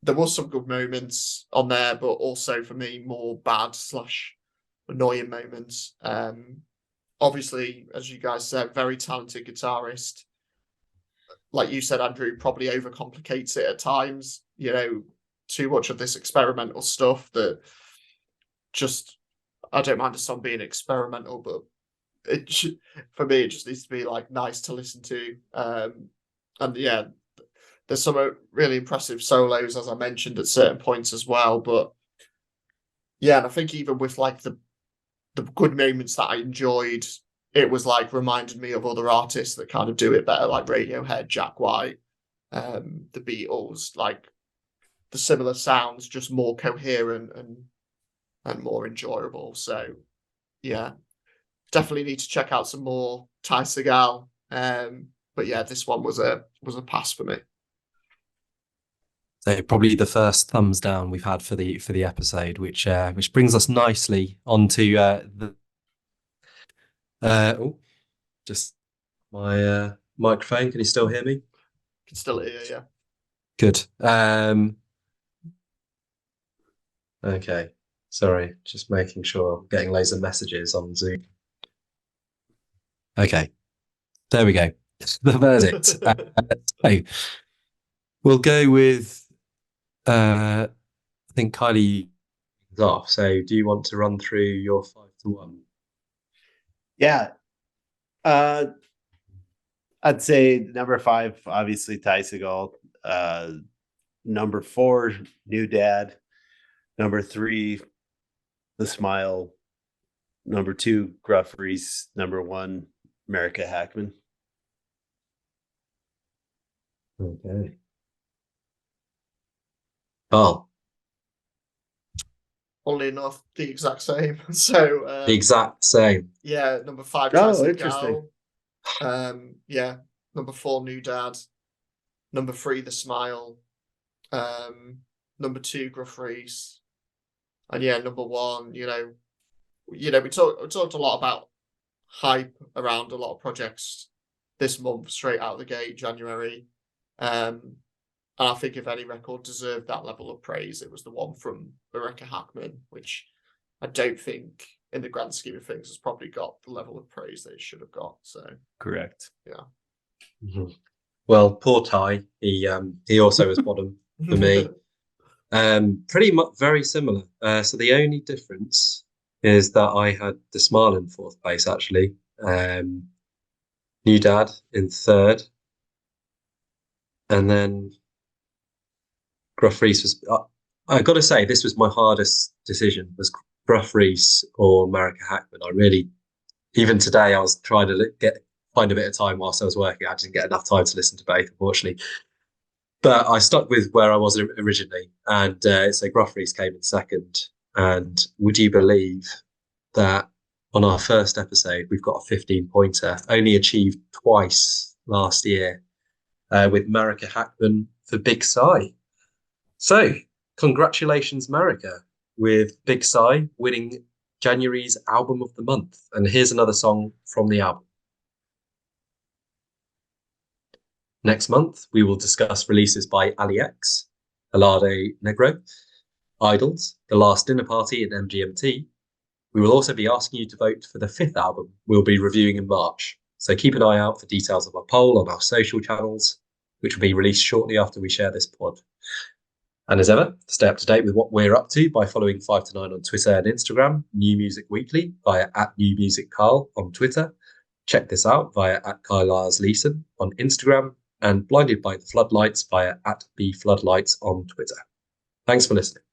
there was some good moments on there, but also for me, more bad / annoying moments. Obviously, as you guys said, very talented guitarist. Like you said, Andrew, probably overcomplicates it at times. You know, too much of this experimental stuff that just, I don't mind a song being experimental, but for me, it just needs to be like nice to listen to. And yeah, there's some really impressive solos, as I mentioned, at certain points as well. But yeah, and I think even with like the good moments that I enjoyed, it was like reminded me of other artists that kind of do it better, like Radiohead, Jack White, the Beatles, like the similar sounds, just more coherent and more enjoyable. So yeah, definitely need to check out some more Ty Segall. But yeah, this one was a pass for me. So probably the first thumbs down we've had for the episode, which brings us nicely onto the just my microphone. Can you still hear me? Can still hear you, yeah. Good. Okay. Sorry, just making sure I'm getting loads of messages on Zoom. Okay. There we go. The verdict. So we'll go with I think Kylie is off. So do you want to run through your 5 to 1? Yeah. I'd say number 5, obviously Ty Segall. Number 4, NewDad. Number 3, The Smile. Number 2, Gruff, Rhys. Number 1, Marika, Hackman. Okay. Karl. Only enough, the exact same. So The exact same. Yeah, number 5, Oh, interesting. Yeah, number 4, NewDad. Number 3, The Smile. Number 2, Gruff, Rhys. And yeah, number one, we talked a lot about hype around a lot of projects this month, straight out of the gate, January. And I think if any record deserved that level of praise, it was the one from Marika Hackman, which I don't think, in the grand scheme of things, has probably got the level of praise that it should have got. So Correct. Yeah. Mm-hmm. Well, poor Ty. He also was bottom for me. Pretty much very similar. So the only difference is that I had The Smile in fourth place, actually. NewDad in third. And then Gruff Rhys was... I got to say, this was my hardest decision, was Gruff Rhys or Marika Hackman. I really... Even today, I was trying to find a bit of time whilst I was working. I didn't get enough time to listen to both, unfortunately. But I stuck with where I was originally, and so Gruff Rhys came in second. And would you believe that on our first episode, we've got a 15-pointer, only achieved twice last year, with Marika Hackman for Big Sigh. So congratulations, Marika, with Big Sigh winning January's Album of the Month. And here's another song from the album. Next month, we will discuss releases by Ali X, Helado Negro, Idols, The Last Dinner Party, and MGMT. We will also be asking you to vote for the fifth album we'll be reviewing in March. So keep an eye out for details of our poll on our social channels, which will be released shortly after we share this pod. And as ever, stay up to date with what we're up to by following 5 to 9 on Twitter and Instagram, New Music Weekly via @NewMusicKarl on Twitter. Check this out via @Kiley on Instagram, and Blinded by the Floodlights via @BFloodlights on Twitter. Thanks for listening.